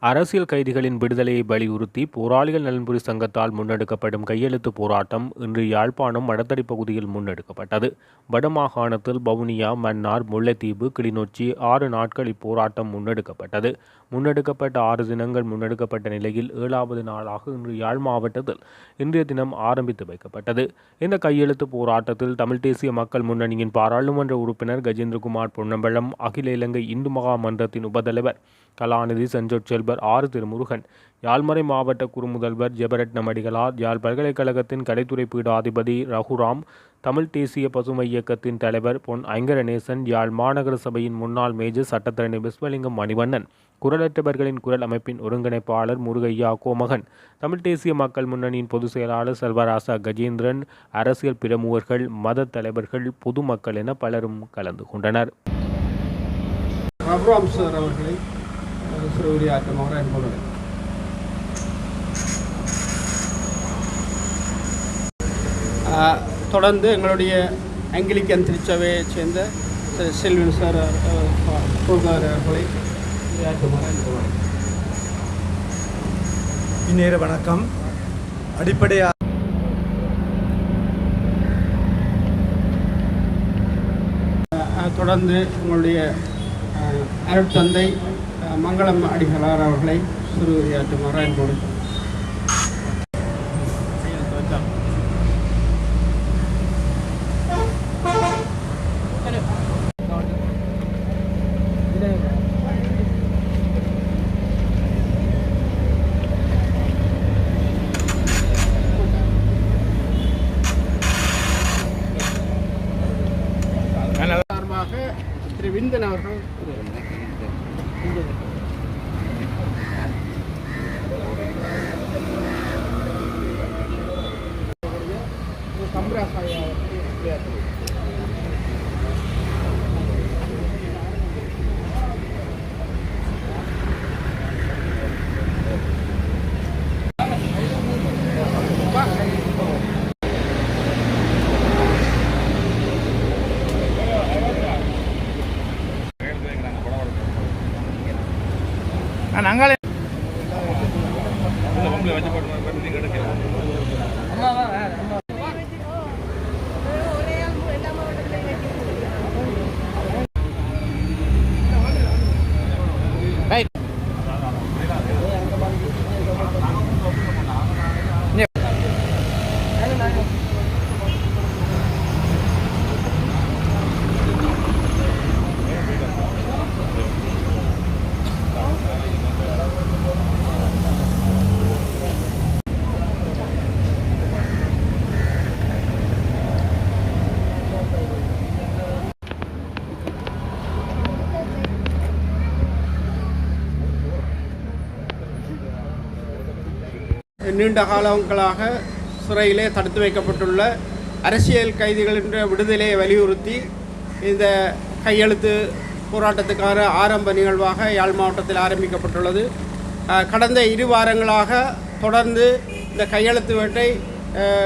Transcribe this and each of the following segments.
அரசியல் கைதிகளின் விடுதலையை வலியுறுத்தி போராளிகள் நலன்புரி சங்கத்தால் முன்னெடுக்கப்படும் கையெழுத்து போராட்டம் இன்று யாழ்ப்பாணம் மடத்தடி பகுதியில் முன்னெடுக்கப்பட்டது. வடமாகாணத்தில் வவுனியா, மன்னார், முல்லைத்தீவு, கிளிநொச்சி 6 நாட்கள் இப்போராட்டம் முன்னெடுக்கப்பட்டது. முன்னெடுக்கப்பட்ட 6 தினங்கள் முன்னெடுக்கப்பட்ட நிலையில் 7வது நாளாக இன்று யாழ் மாவட்டத்தில் இன்றைய தினம் ஆரம்பித்து வைக்கப்பட்டது. இந்த கையெழுத்து போராட்டத்தில் தமிழ் தேசிய மக்கள் முன்னணியின் பாராளுமன்ற உறுப்பினர் கஜேந்திரகுமார் பொன்னம்பலம், அகில இலங்கை இந்து மகா மன்றத்தின் உபதலைவர் கலாநிதி செஞ்சொற்செல்வர் ஆறு திருமுருகன், யாழ்மறை மாவட்ட குறுமுதல்வர் ஜெபரட்னம் அடிகளார், யாழ் பல்கலைக்கழகத்தின் கலைத்துறை பீடாதிபதி ரகுராம், தமிழ் தேசிய பசுமை இயக்கத்தின் தலைவர் பொன் ஐங்கரநேசன், யாழ் மாநகர சபையின் முன்னாள் மேஜர் சட்டத்தரணி விஸ்வலிங்கம் மணிவண்ணன், குரலற்றவர்களின் குரல் அமைப்பின் ஒருங்கிணைப்பாளர் முருகையா கோமகன், தமிழ் தேசிய மக்கள் முன்னணியின் பொதுச் செயலாளர் செல்வராசா கஜேந்திரன், அரசியல் பிரமுகர்கள், மத தலைவர்கள், பொதுமக்கள் என பலரும் கலந்து கொண்டனர். தொடர்ந்து எங்களுடைய ஆங்கிலிக்கன் திருச்சபையைச் சேர்ந்த செல்வன் சார் அவர்களை இந்நேர வணக்கம். அடிப்படையாக தொடர்ந்து எங்களுடைய அருட்தந்தை மங்களம் அடிகளார் அவர்களை சிறுவியாற்றுமாறு என்போடு சார்பாக திரு விந்தன் அவர்கள் நாங்களே நீண்ட காலங்களாக சிறையிலே தடுத்து வைக்கப்பட்டுள்ள அரசியல் கைதிகளின் விடுதலையை வலியுறுத்தி இந்த கையெழுத்து போராட்டத்துக்கான ஆரம்ப நிகழ்வாக யாழ் மாவட்டத்தில் ஆரம்பிக்கப்பட்டுள்ளது. கடந்த 2 வாரங்களாக தொடர்ந்து இந்த கையெழுத்து வேட்டை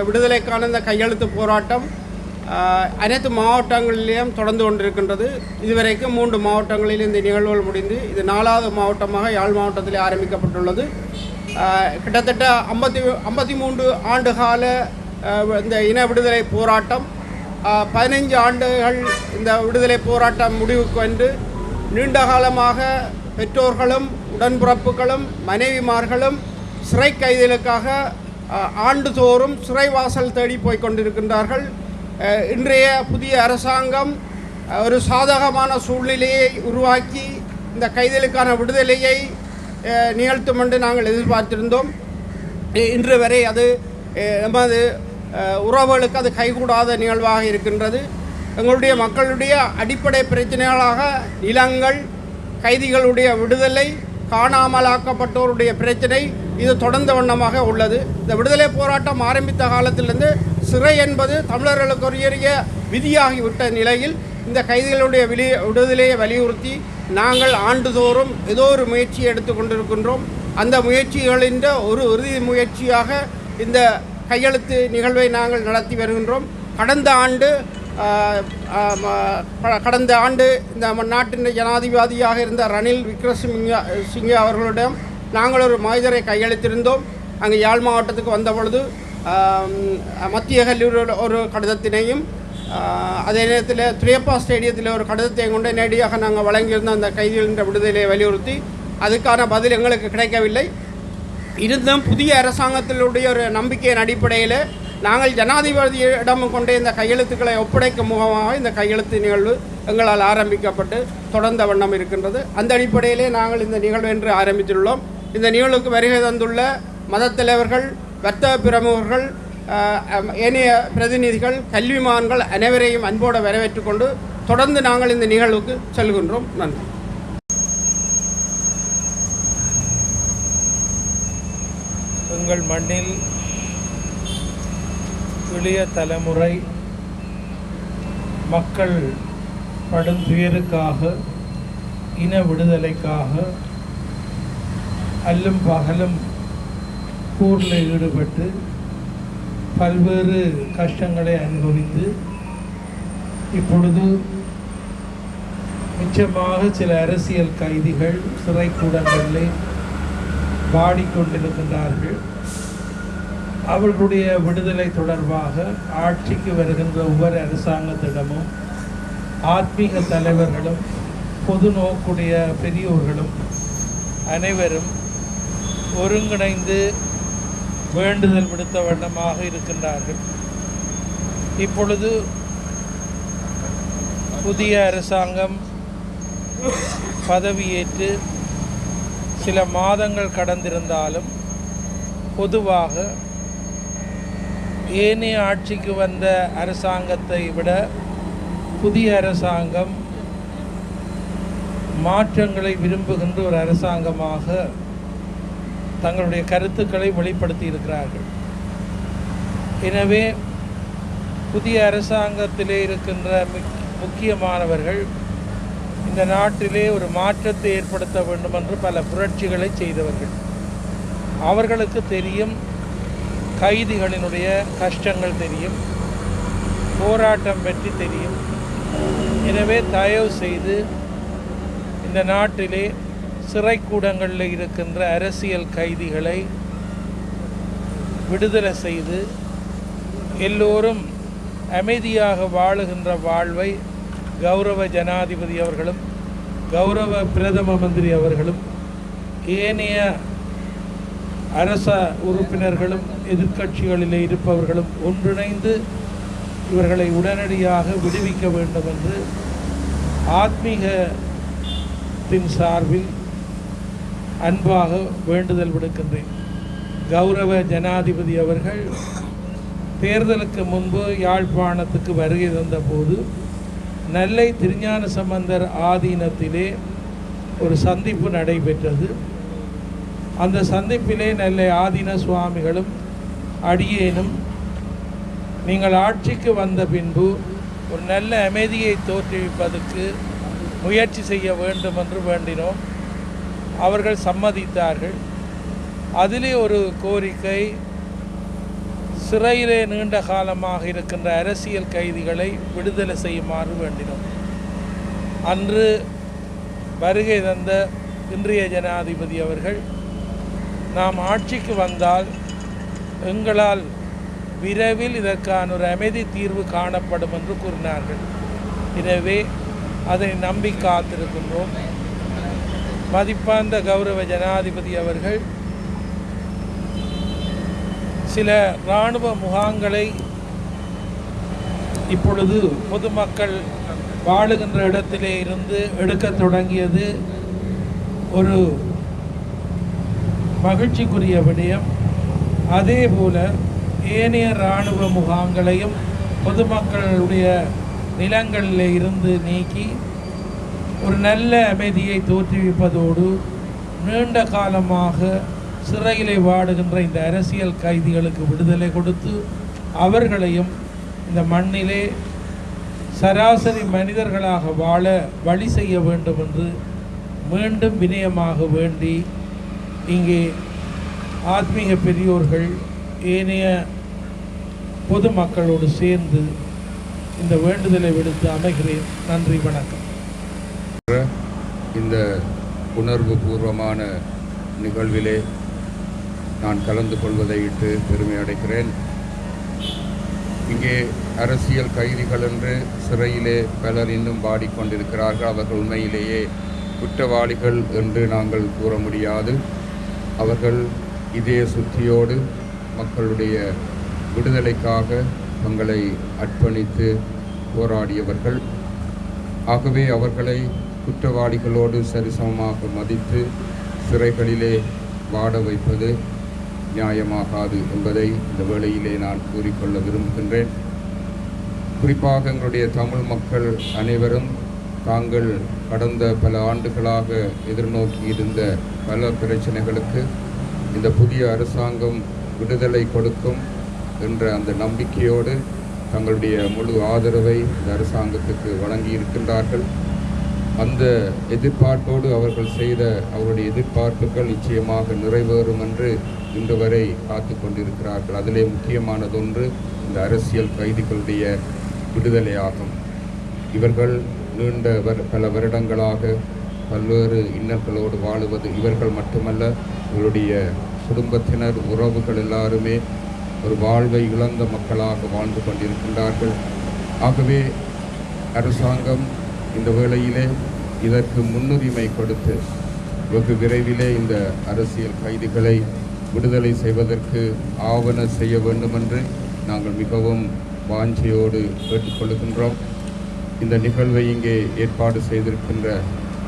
விடுதலைக்கான இந்த கையெழுத்து போராட்டம் அனைத்து மாவட்டங்களிலேயும் தொடர்ந்து கொண்டிருக்கின்றது. இதுவரைக்கும் 3 மாவட்டங்களில் இந்த நிகழ்வுகள் முடிந்து இது 4வது மாவட்டமாக யாழ் மாவட்டத்தில் ஆரம்பிக்கப்பட்டுள்ளது. கிட்டத்தட்ட 53 ஆண்டுகால இந்த இன விடுதலை போராட்டம் 15 ஆண்டுகள் இந்த விடுதலை போராட்டம் முடிவுக்கு வந்து நீண்ட காலமாக பெற்றோர்களும் உடன்பிறப்புகளும் மனைவிமார்களும் சிறை கைதிகளுக்காக ஆண்டுதோறும் சிறைவாசல் தேடி போய் கொண்டிருக்கின்றார்கள். இன்றைய புதிய அரசாங்கம் ஒரு சாதகமான சூழ்நிலையை உருவாக்கி இந்த கைதிகளுக்கான விடுதலையை நிகழ்த்தும் என்று நாங்கள் எதிர்பார்த்திருந்தோம். இன்று வரை அது நமது உறவுகளுக்கு அது கைகூடாத நிகழ்வாக இருக்கின்றது. எங்களுடைய மக்களுடைய அடிப்படை பிரச்சனைகளாக நிலங்கள், கைதிகளுடைய விடுதலை, காணாமலாக்கப்பட்டோருடைய பிரச்சனை இது தொடர்ந்த வண்ணமாக உள்ளது. இந்த விடுதலை போராட்டம் ஆரம்பித்த காலத்திலிருந்து சிறை என்பது தமிழர்களுக்குரிய விதியாகிவிட்ட நிலையில் இந்த கைதிகளுடைய விடுதலையை வலியுறுத்தி நாங்கள் ஆண்டுதோறும் ஏதோ ஒரு முயற்சியை எடுத்துக்கொண்டிருக்கின்றோம். அந்த முயற்சிகளின் ஒரு இறுதி முயற்சியாக இந்த கையெழுத்து நிகழ்வை நாங்கள் நடத்தி வருகின்றோம். கடந்த ஆண்டு இந்த நாட்டின் ஜனாதிபதியாக இருந்த ரணில் விக்ரமசிங்கே அவர்களிடம் நாங்கள் ஒரு மனிதரை கையளித்திருந்தோம். அங்கே யாழ் மாவட்டத்துக்கு வந்த பொழுது மத்திய கல்லூரியில் ஒரு கடிதத்தினையும் அதே நேரத்தில் துரியப்பா ஸ்டேடியத்தில் ஒரு கடிதத்தையும் கொண்டு நேரடியாக நாங்கள் வழங்கியிருந்தோம் அந்த கைதிகளின் விடுதலையை வலியுறுத்தி. அதுக்கான பதில் எங்களுக்கு கிடைக்கவில்லை. இருந்தும் புதிய அரசாங்கத்தினுடைய ஒரு நம்பிக்கையின் அடிப்படையில் நாங்கள் ஜனாதிபதியிடம் கொண்ட இந்த கையெழுத்துக்களை ஒப்படைக்கும் முகமாக இந்த கையெழுத்து நிகழ்வு எங்களால் ஆரம்பிக்கப்பட்டு தொடர்ந்த வண்ணம் இருக்கின்றது. அந்த அடிப்படையிலே நாங்கள் இந்த நிகழ்வு என்று ஆரம்பித்துள்ளோம். இந்த நிகழ்வுக்கு வருகை தந்துள்ள மதத் தலைவர்கள், வர்த்தக பிரமுகர்கள், ஏனைய பிரதிநிதிகள், கல்விமான்கள் அனைவரையும் அன்போடு வரவேற்றுக் கொண்டு தொடர்ந்து நாங்கள் இந்த நிகழ்வுக்கு செல்கின்றோம். நன்றி. எங்கள் மண்ணில் இளைய தலைமுறை மக்கள் படும் துயருக்காக, இன விடுதலைக்காக அல்லும் பகலும் போரில் ஈடுபட்டு பல்வேறு கஷ்டங்களை அனுபவித்து இப்பொழுது நிச்சயமாக சில அரசியல் கைதிகள் சிறைக்கூடங்களில் பாடிக்கொண்டிருக்கின்றார்கள். அவர்களுடைய விடுதலை தொடர்பாக ஆட்சிக்கு வருகின்ற ஒவ்வொரு அரசாங்கத்திடமும் ஆத்மீக தலைவர்களும் பொது நோக்குடைய பெரியோர்களும் அனைவரும் ஒருங்கிணைந்து வேண்டுதல் விடுத்த வண்ணமாக இருக்கின்றார்கள். இப்பொழுது புதிய அரசாங்கம் பதவியேற்று சில மாதங்கள் கடந்திருந்தாலும் பொதுவாக ஏனைய ஆட்சிக்கு வந்த அரசாங்கத்தை விட புதிய அரசாங்கம் மாற்றங்களை விரும்புகின்ற ஒரு அரசாங்கமாக தங்களுடைய கருத்துக்களை வெளிப்படுத்தி இருக்கிறார்கள். எனவே புதிய அரசாங்கத்திலே இருக்கின்ற முக்கியமானவர்கள் இந்த நாட்டிலே ஒரு மாற்றத்தை ஏற்படுத்த வேண்டும் என்று பல புரட்சிகளை செய்தவர்கள். அவர்களுக்கு தெரியும், கைதிகளினுடைய கஷ்டங்கள் தெரியும், போராட்டம் பற்றி தெரியும். எனவே தயவு செய்து இந்த நாட்டிலே சிறைக்கூடங்களில் இருக்கின்ற அரசியல் கைதிகளை விடுதலை செய்து எல்லோரும் அமைதியாக வாழுகின்ற வாழ்வை கௌரவ ஜனாதிபதி அவர்களும் கௌரவ பிரதம மந்திரி அவர்களும் ஏனைய அரச உறுப்பினர்களும் எதிர்க்கட்சிகளில் இருப்பவர்களும் ஒன்றிணைந்து இவர்களை உடனடியாக விடுவிக்க வேண்டும் என்று ஆத்மீகத்தின் சார்பில் அன்பாக வேண்டுதல் விடுக்கின்றேன். கௌரவ ஜனாதிபதி அவர்கள் தேர்தலுக்கு முன்பு யாழ்ப்பாணத்துக்கு வருகை தந்தபோது நெல்லை திருஞான சம்பந்தர் ஆதீனத்திலே ஒரு சந்திப்பு நடைபெற்றது. அந்த சந்திப்பிலே நெல்லை ஆதீன சுவாமிகளும் அடியேனும் நீங்கள் ஆட்சிக்கு வந்த பின்பு ஒரு நல்ல அமைதியை தோற்றுவிப்பதற்கு முயற்சி செய்ய வேண்டும் என்று வேண்டினோம். அவர்கள் சம்மதித்தார்கள். அதிலே ஒரு கோரிக்கை, சிறையிலே நீண்ட காலமாக இருக்கின்ற அரசியல் கைதிகளை விடுதலை செய்யுமாறு வேண்டினோம். அன்று வருகை தந்த இன்றைய ஜனாதிபதி அவர்கள் நாம் ஆட்சிக்கு வந்தால் எங்களால் விரைவில் இதற்கான ஒரு அமைதி தீர்வு காணப்படும் என்று கூறினார்கள். எனவே அதை நம்பி காத்திருக்கின்றோம். மதிப்பார்ந்த கௌரவ ஜனாதிபதி அவர்கள் சில இராணுவ முகாம்களை இப்பொழுது பொதுமக்கள் வாழுகின்ற இடத்திலே இருந்து எடுக்க தொடங்கியது ஒரு மகிழ்ச்சிக்குரிய விடயம். அதே போல ஏனைய இராணுவ முகாம்களையும் பொதுமக்களுடைய நிலங்களில் இருந்து நீக்கி ஒரு நல்ல அமைதியை தோற்றுவிப்பதோடு நீண்ட காலமாக சிறையிலே வாடுகின்ற இந்த அரசியல் கைதிகளுக்கு விடுதலை கொடுத்து அவர்களையும் இந்த மண்ணிலே சராசரி மனிதர்களாக வாழ வழி செய்ய வேண்டும் என்று மீண்டும் வினயமாக வேண்டி இங்கே ஆத்மீக பெரியோர்கள் ஏனைய பொதுமக்களோடு சேர்ந்து இந்த வேண்டுதலை விடுத்து அமைகிறேன். நன்றி, வணக்கம். இந்த உணர்வு பூர்வமான நிகழ்விலே நான் கலந்து கொள்வதையிட்டு பெருமை அடைகிறேன். இங்கே அரசியல் கைதிகள் என்று சிறையிலே பலர் இன்னும் பாடிக்கொண்டிருக்கிறார்கள். அவர்கள் உண்மையிலேயே குற்றவாளிகள் என்று நாங்கள் கூற முடியாது. அவர்கள் இதே சுத்தியோடு மக்களுடைய விடுதலைக்காக தங்களை அர்ப்பணித்து போராடியவர்கள். ஆகவே அவர்களை குற்றவாளிகளோடு சரிசமமாக மதித்து சிறைகளிலே வாட வைப்பது நியாயமாகாது என்பதை இந்த வேளையிலே நான் கூறிக்கொள்ள விரும்புகின்றேன். குறிப்பாக எங்களுடைய தமிழ் மக்கள் அனைவரும் தாங்கள் கடந்த பல ஆண்டுகளாக எதிர்நோக்கி இருந்த பல பிரச்சனைகளுக்கு இந்த புதிய அரசாங்கம் விடுதலை கொடுக்கும் என்ற அந்த நம்பிக்கையோடு தங்களுடைய முழு ஆதரவை இந்த அரசாங்கத்துக்கு வழங்கியிருக்கின்றார்கள். அந்த எதிர்பார்ப்போடு அவர்கள் செய்த அவருடைய எதிர்பார்ப்புகள் நிச்சயமாக நிறைவேறும் என்று இன்று வரை காத்து கொண்டிருக்கிறார்கள். அதிலே முக்கியமானதொன்று இந்த அரசியல் கைதிகளுடைய விடுதலையாகும். இவர்கள் நீண்ட பல வருடங்களாக பல்வேறு இன்னல்களோடு வாழுவது இவர்கள் மட்டுமல்ல, இவருடைய குடும்பத்தினர் உறவுகள் எல்லாருமே ஒரு வாழ்வை இழந்த மக்களாக வாழ்ந்து கொண்டிருக்கின்றார்கள். ஆகவே அரசாங்கம் இந்த வேளையிலே இதற்கு முன்னுரிமை கொடுத்து வெகு விரைவிலே இந்த அரசியல் கைதிகளை விடுதலை செய்வதற்கு ஆவண செய்ய வேண்டும் என்று நாங்கள் மிகவும் வாஞ்சையோடு கேட்டுக்கொள்கின்றோம். இந்த நிகழ்வை இங்கே ஏற்பாடு செய்திருக்கின்ற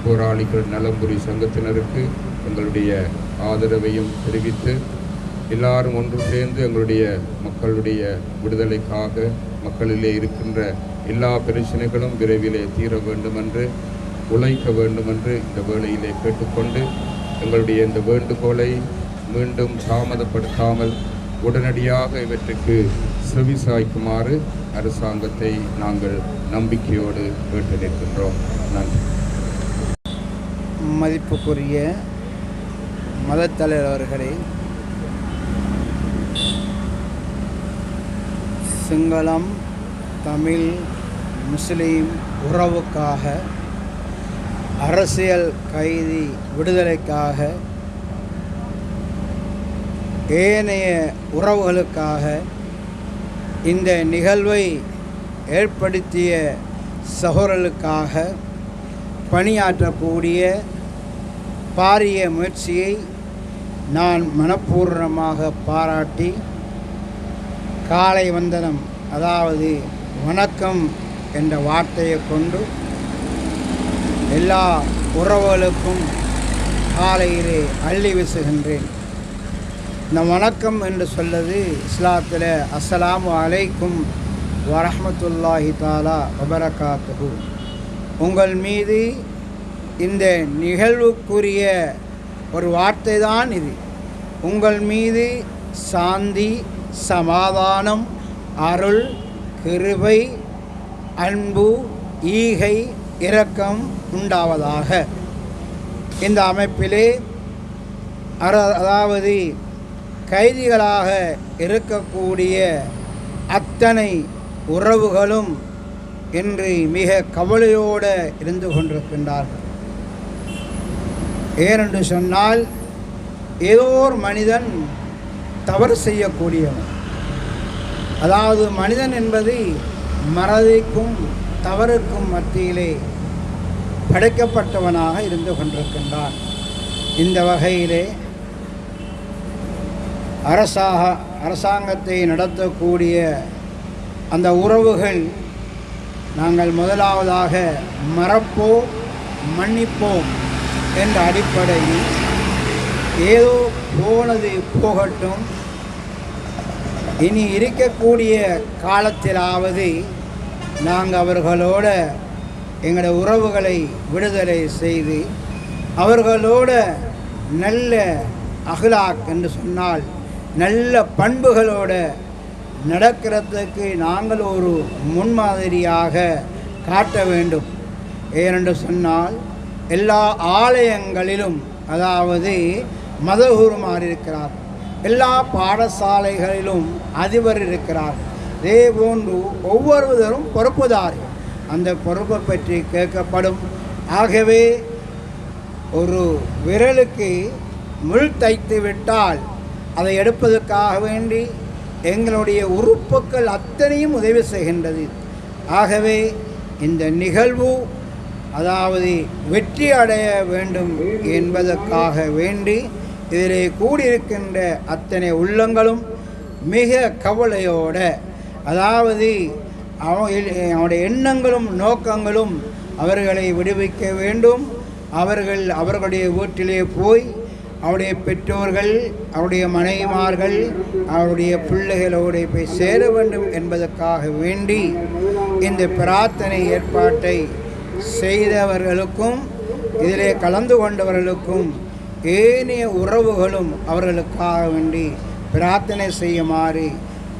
போராளிகள் நலம்புரி சங்கத்தினருக்கு எங்களுடைய ஆதரவையும் தெரிவித்து எல்லாரும் ஒன்று சேர்ந்து எங்களுடைய மக்களுடைய விடுதலைக்காக மக்களிலே இருக்கின்ற எல்லா பிரச்சனைகளும் விரைவிலே தீர வேண்டும் என்று உழைக்க வேண்டும் என்று இந்த வேளையிலே கேட்டுக்கொண்டு எங்களுடைய இந்த வேண்டுகோளை மீண்டும் தாமதப்படுத்தாமல் உடனடியாக இவற்றுக்கு செவிசாய்க்குமாறு அரசாங்கத்தை நாங்கள் நம்பிக்கையோடு கேட்டு நிற்கின்றோம். நன்றி. மதிப்புக்குரிய மதத்தலைவர் அவர்களே, சிங்களம், தமிழ், முஸ்லீம் உறவுக்காக, அரசியல் கைதி விடுதலைக்காக, ஏனைய உறவுகளுக்காக இந்த நிகழ்வை ஏற்படுத்திய சகோதரர்களுக்காக பணியாற்றக்கூடிய பாரிய முயற்சியை நான் மனப்பூர்வமாக பாராட்டி காலை வந்தனம், அதாவது வணக்கம் என்ற வார்த்தையை கொண்டு எல்லா உறவுகளுக்கும் காலையிலே அள்ளி வீசுகின்றேன். இந்த வணக்கம் என்று சொல்வது இஸ்லாத்தில் அஸ்ஸலாமு அலைக்கும் வரஹ்மத்துல்லாஹி தஆலா வபரகாத்துஹு. உங்கள் மீது இந்த நிகழ்வுக்குரிய ஒரு வார்த்தை தான் இது. உங்கள் மீது சாந்தி, சமாதானம், அருள், கிருபை, அன்பு, ஈகை, இரக்கம் உண்டாவதாக. இந்த அமைப்பிலே அதாவது கைதிகளாக இருக்கக்கூடிய அத்தனை உறவுகளும் இன்று மிக கவலையோடு இருந்து கொண்டிருக்கின்றார்கள். ஏனென்று சொன்னால், ஏதோ ஒரு மனிதன் தவறு செய்யக்கூடியவன். அதாவது மனிதன் என்பது மறதிக்கும் தவறுக்கும் மத்தியிலே படைக்கப்பட்டவனாக இருந்து கொண்டிருக்கின்றான். இந்த வகையிலே அரசாங்கத்தை நடத்தக்கூடிய அந்த உறவுகள் நாங்கள் முதலாவதாக மறப்போம், மன்னிப்போம் என்ற அடிப்படையில் ஏதோ போனது போகட்டும், இனி இருக்கக்கூடிய காலத்திலாவது நாங்கள் அவர்களோட எங்களுடைய உறவுகளை விடுதலை செய்து அவர்களோட நல்ல அஹ்லாக் என்று சொன்னால் நல்ல பண்புகளோடு நடக்கிறதுக்கு நாங்கள் ஒரு முன்மாதிரியாக காட்ட வேண்டும். ஏனென்று சொன்னால் எல்லா ஆலயங்களிலும், அதாவது மதகுருமார் இருக்கிறார், எல்லா பாடசாலைகளிலும் அதிபர் இருக்கிறார். இதே போன்று ஒவ்வொருவரும் பொறுப்புதாரி, அந்த பொறுப்பை பற்றி கேட்கப்படும். ஆகவே ஒரு விரலுக்கு முள் தைத்து விட்டால் அதை எடுப்பதற்காக வேண்டி எங்களுடைய உறுப்புக்கள் அத்தனையும் உதவி செய்கின்றது. ஆகவே இந்த நிகழ்வு அதாவது வெற்றி அடைய வேண்டும் என்பதற்காக வேண்டி இதிலே கூடியிருக்கின்ற அத்தனை உள்ளங்களும் மிக கவலையோடு, அதாவது அவனுடைய எண்ணங்களும் நோக்கங்களும் அவர்களை விடுவிக்க வேண்டும். அவர்களுடைய வீட்டிலே போய் அவருடைய பெற்றோர்கள், அவருடைய மனைவிமார்கள், அவருடைய பிள்ளைகளோடு போய் சேர வேண்டும் என்பதற்காக வேண்டி இந்த பிரார்த்தனை ஏற்பாட்டை செய்தவர்களுக்கும் இதிலே கலந்து கொண்டவர்களுக்கும் ஏனைய உறவுகளும் அவர்களுக்காக வேண்டி பிரார்த்தனை செய்யுமாறு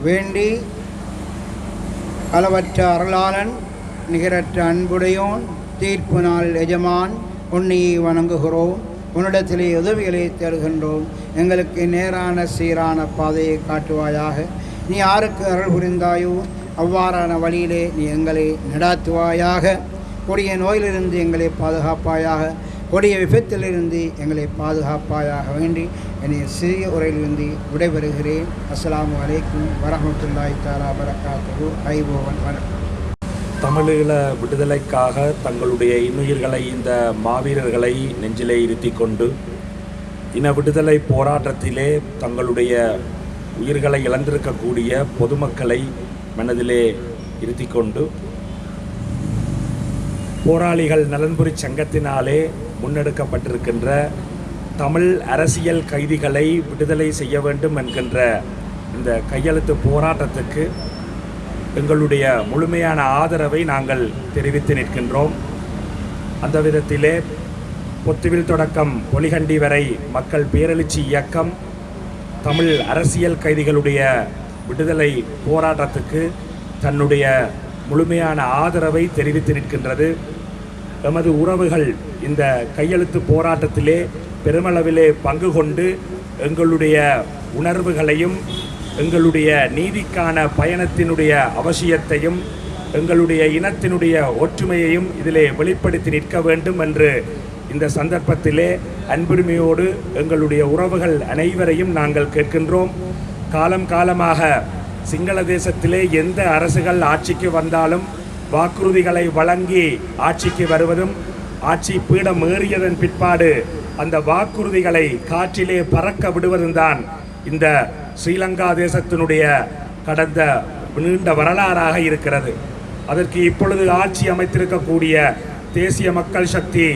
வேண்டி, அளவற்ற அருளாளன், நிகரற்ற அன்புடையோன், தீர்ப்பு நாள் எஜமான், உன்னையை வணங்குகிறோம், உன்னிடத்திலே உதவிகளை தேடுகின்றோம். எங்களுக்கு நேரான சீரான பாதையை காட்டுவாயாக. நீ யாருக்கு அருள் புரிந்தாயோ அவ்வாறான வழியிலே நீ எங்களை நடாத்துவாயாக. கொடிய நோயிலிருந்து எங்களை பாதுகாப்பாயாக, கொடிய விபத்திலிருந்து எங்களை பாதுகாப்பாயாக வேண்டி என்னை சிறிய உரையிலிருந்து விடைபெறுகிறேன். அஸ்ஸலாமு அலைக்கும் வரஹ்மத்துல்லாஹி தஆலா பரக்காத்துஹு. ஐபோவன் வணக்கம். தமிழீழ விடுதலைக்காக தங்களுடைய இன்னுயிர்களை, இந்த மாவீரர்களை நெஞ்சிலே இருத்தி கொண்டு இன விடுதலை போராட்டத்திலே தங்களுடைய உயிர்களை இழந்திருக்கக்கூடிய பொதுமக்களை மனதிலே இருத்தி கொண்டு போராளிகள் நலன்புரி சங்கத்தினாலே முன்னெடுக்கப்பட்டிருக்கின்ற தமிழ் அரசியல் கைதிகளை விடுதலை செய்ய வேண்டும் என்கின்ற இந்த கையெழுத்து போராட்டத்துக்கு எங்களுடைய முழுமையான ஆதரவை நாங்கள் தெரிவித்து நிற்கின்றோம். அந்த விதத்திலே பொத்துவில் தொடக்கம் பொலிகண்டி வரை மக்கள் பேரெழுச்சி இயக்கம் தமிழ் அரசியல் கைதிகளுடைய விடுதலை போராட்டத்துக்கு தன்னுடைய முழுமையான ஆதரவை தெரிவித்து நிற்கின்றது. எமது உறவுகள் இந்த கையெழுத்து போராட்டத்திலே பெருமளவிலே பங்கு கொண்டு எங்களுடைய உணர்வுகளையும், எங்களுடைய நீதிக்கான பயணத்தினுடைய அவசியத்தையும், எங்களுடைய இனத்தினுடைய ஒற்றுமையையும் இதிலே வெளிப்படுத்தி நிற்க வேண்டும் என்று இந்த சந்தர்ப்பத்திலே அன்புரிமையோடு எங்களுடைய உறவுகள் அனைவரையும் நாங்கள் கேட்கின்றோம். காலமாக சிங்கள தேசத்திலே எந்த அரசுகள் ஆட்சிக்கு வந்தாலும் வாக்குறுதிகளை வழங்கி ஆட்சிக்கு வருவதும், ஆட்சி பீடம் ஏறியதன் பிற்பாடு அந்த வாக்குறுதிகளை காற்றிலே பறக்க விடுவதும் தான் இந்த ஸ்ரீலங்கா தேசத்தினுடைய கடந்த நீண்ட வரலாறாக இருக்கிறது. அதற்கு இப்பொழுது ஆட்சி அமைத்திருக்கக்கூடிய தேசிய மக்கள் சக்தி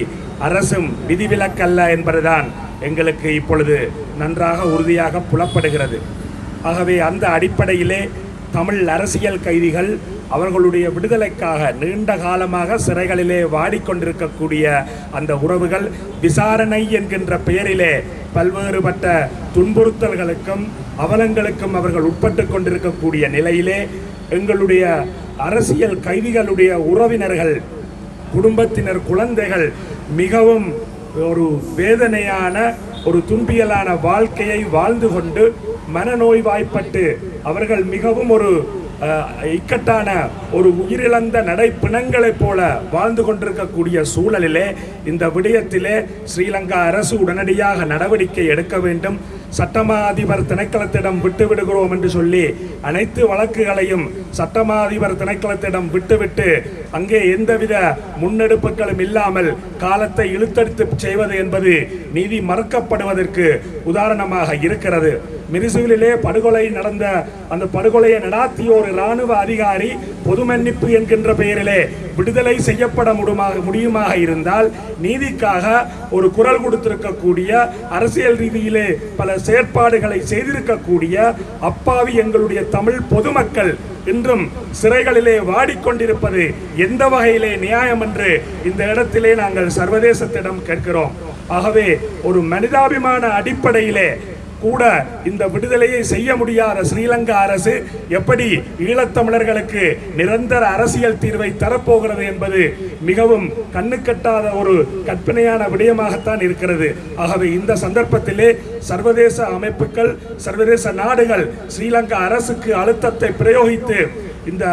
அரசும் விதிவிலக்கல்ல என்பதுதான் எங்களுக்கு இப்பொழுது நன்றாக உறுதியாக புலப்படுகிறது. ஆகவே அந்த அடிப்படையிலே தமிழ் அரசியல் கைதிகள் அவர்களுடைய விடுதலைக்காக நீண்ட காலமாக சிறைகளிலே வாடிக்கொண்டிருக்கக்கூடிய அந்த உறவுகள் விசாரணை என்கின்ற பெயரிலே பல்வேறுபட்ட துன்புறுத்தல்களுக்கும் அவலங்களுக்கும் அவர்கள் உட்பட்டு கொண்டிருக்கக்கூடிய நிலையிலே எங்களுடைய அரசியல் கைதிகளுடைய உறவினர்கள், குடும்பத்தினர், குழந்தைகள் மிகவும் ஒரு வேதனையான, ஒரு துன்பியலான வாழ்க்கையை வாழ்ந்து கொண்டு மனநோய்வாய்ப்பட்டு அவர்கள் மிகவும் ஒரு இக்கட்டான ஒரு உயிரிழந்த நடைப்பிணங்களைப் போல வாழ்ந்து கொண்டிருக்கக்கூடிய சூழலிலே இந்த விடயத்திலே ஸ்ரீலங்கா அரசு உடனடியாக நடவடிக்கை எடுக்க வேண்டும். சட்டமா அதிபர் திணைக்களத்திடம் விட்டுவிடுகிறோம் என்று சொல்லி அனைத்து வழக்குகளையும் சட்டமா அதிபர் திணைக்களத்திடம் விட்டுவிட்டு அங்கே எந்தவித முன்னெடுப்புகளும் இல்லாமல் காலத்தை இழுத்தடித்து செய்வது என்பது நீதி மறுக்கப்படுவதற்கு உதாரணமாக இருக்கிறது. மிரிசுவிலே படுகொலை நடந்த அந்த படுகொலையை நடாத்திய ஒரு இராணுவ அதிகாரி பொது மன்னிப்பு என்கின்ற பெயரிலே விடுதலை செய்யப்பட முடியுமாக இருந்தால் நீதிக்காக ஒரு குரல் கொடுத்திருக்கக்கூடிய, அரசியல் ரீதியிலே பல செயற்பாடுகளை செய்திருக்கக்கூடிய அப்பாவி எங்களுடைய தமிழ் பொதுமக்கள் இன்றும் சிறைகளிலே வாடிக்கொண்டிருப்பது எந்த வகையிலே நியாயம் என்று இந்த இடத்திலே நாங்கள் சர்வதேசத்திடம் கேட்கிறோம். ஆகவே ஒரு மனிதாபிமான அடிப்படையிலே கூட இந்த விடுதலையை செய்ய முடியாத ஸ்ரீலங்கா அரசு எப்படி ஈழத்தமிழர்களுக்கு நிரந்தர அரசியல் தீர்வை தரப்போகிறது என்பது மிகவும் கண்ணுக்கட்டாத ஒரு கற்பனையான விடயமாகத்தான் இருக்கிறது. ஆகவே இந்த சந்தர்ப்பத்திலே சர்வதேச அமைப்புகள், சர்வதேச நாடுகள் ஸ்ரீலங்கா அரசுக்கு அழுத்தத்தை பிரயோகித்து இந்த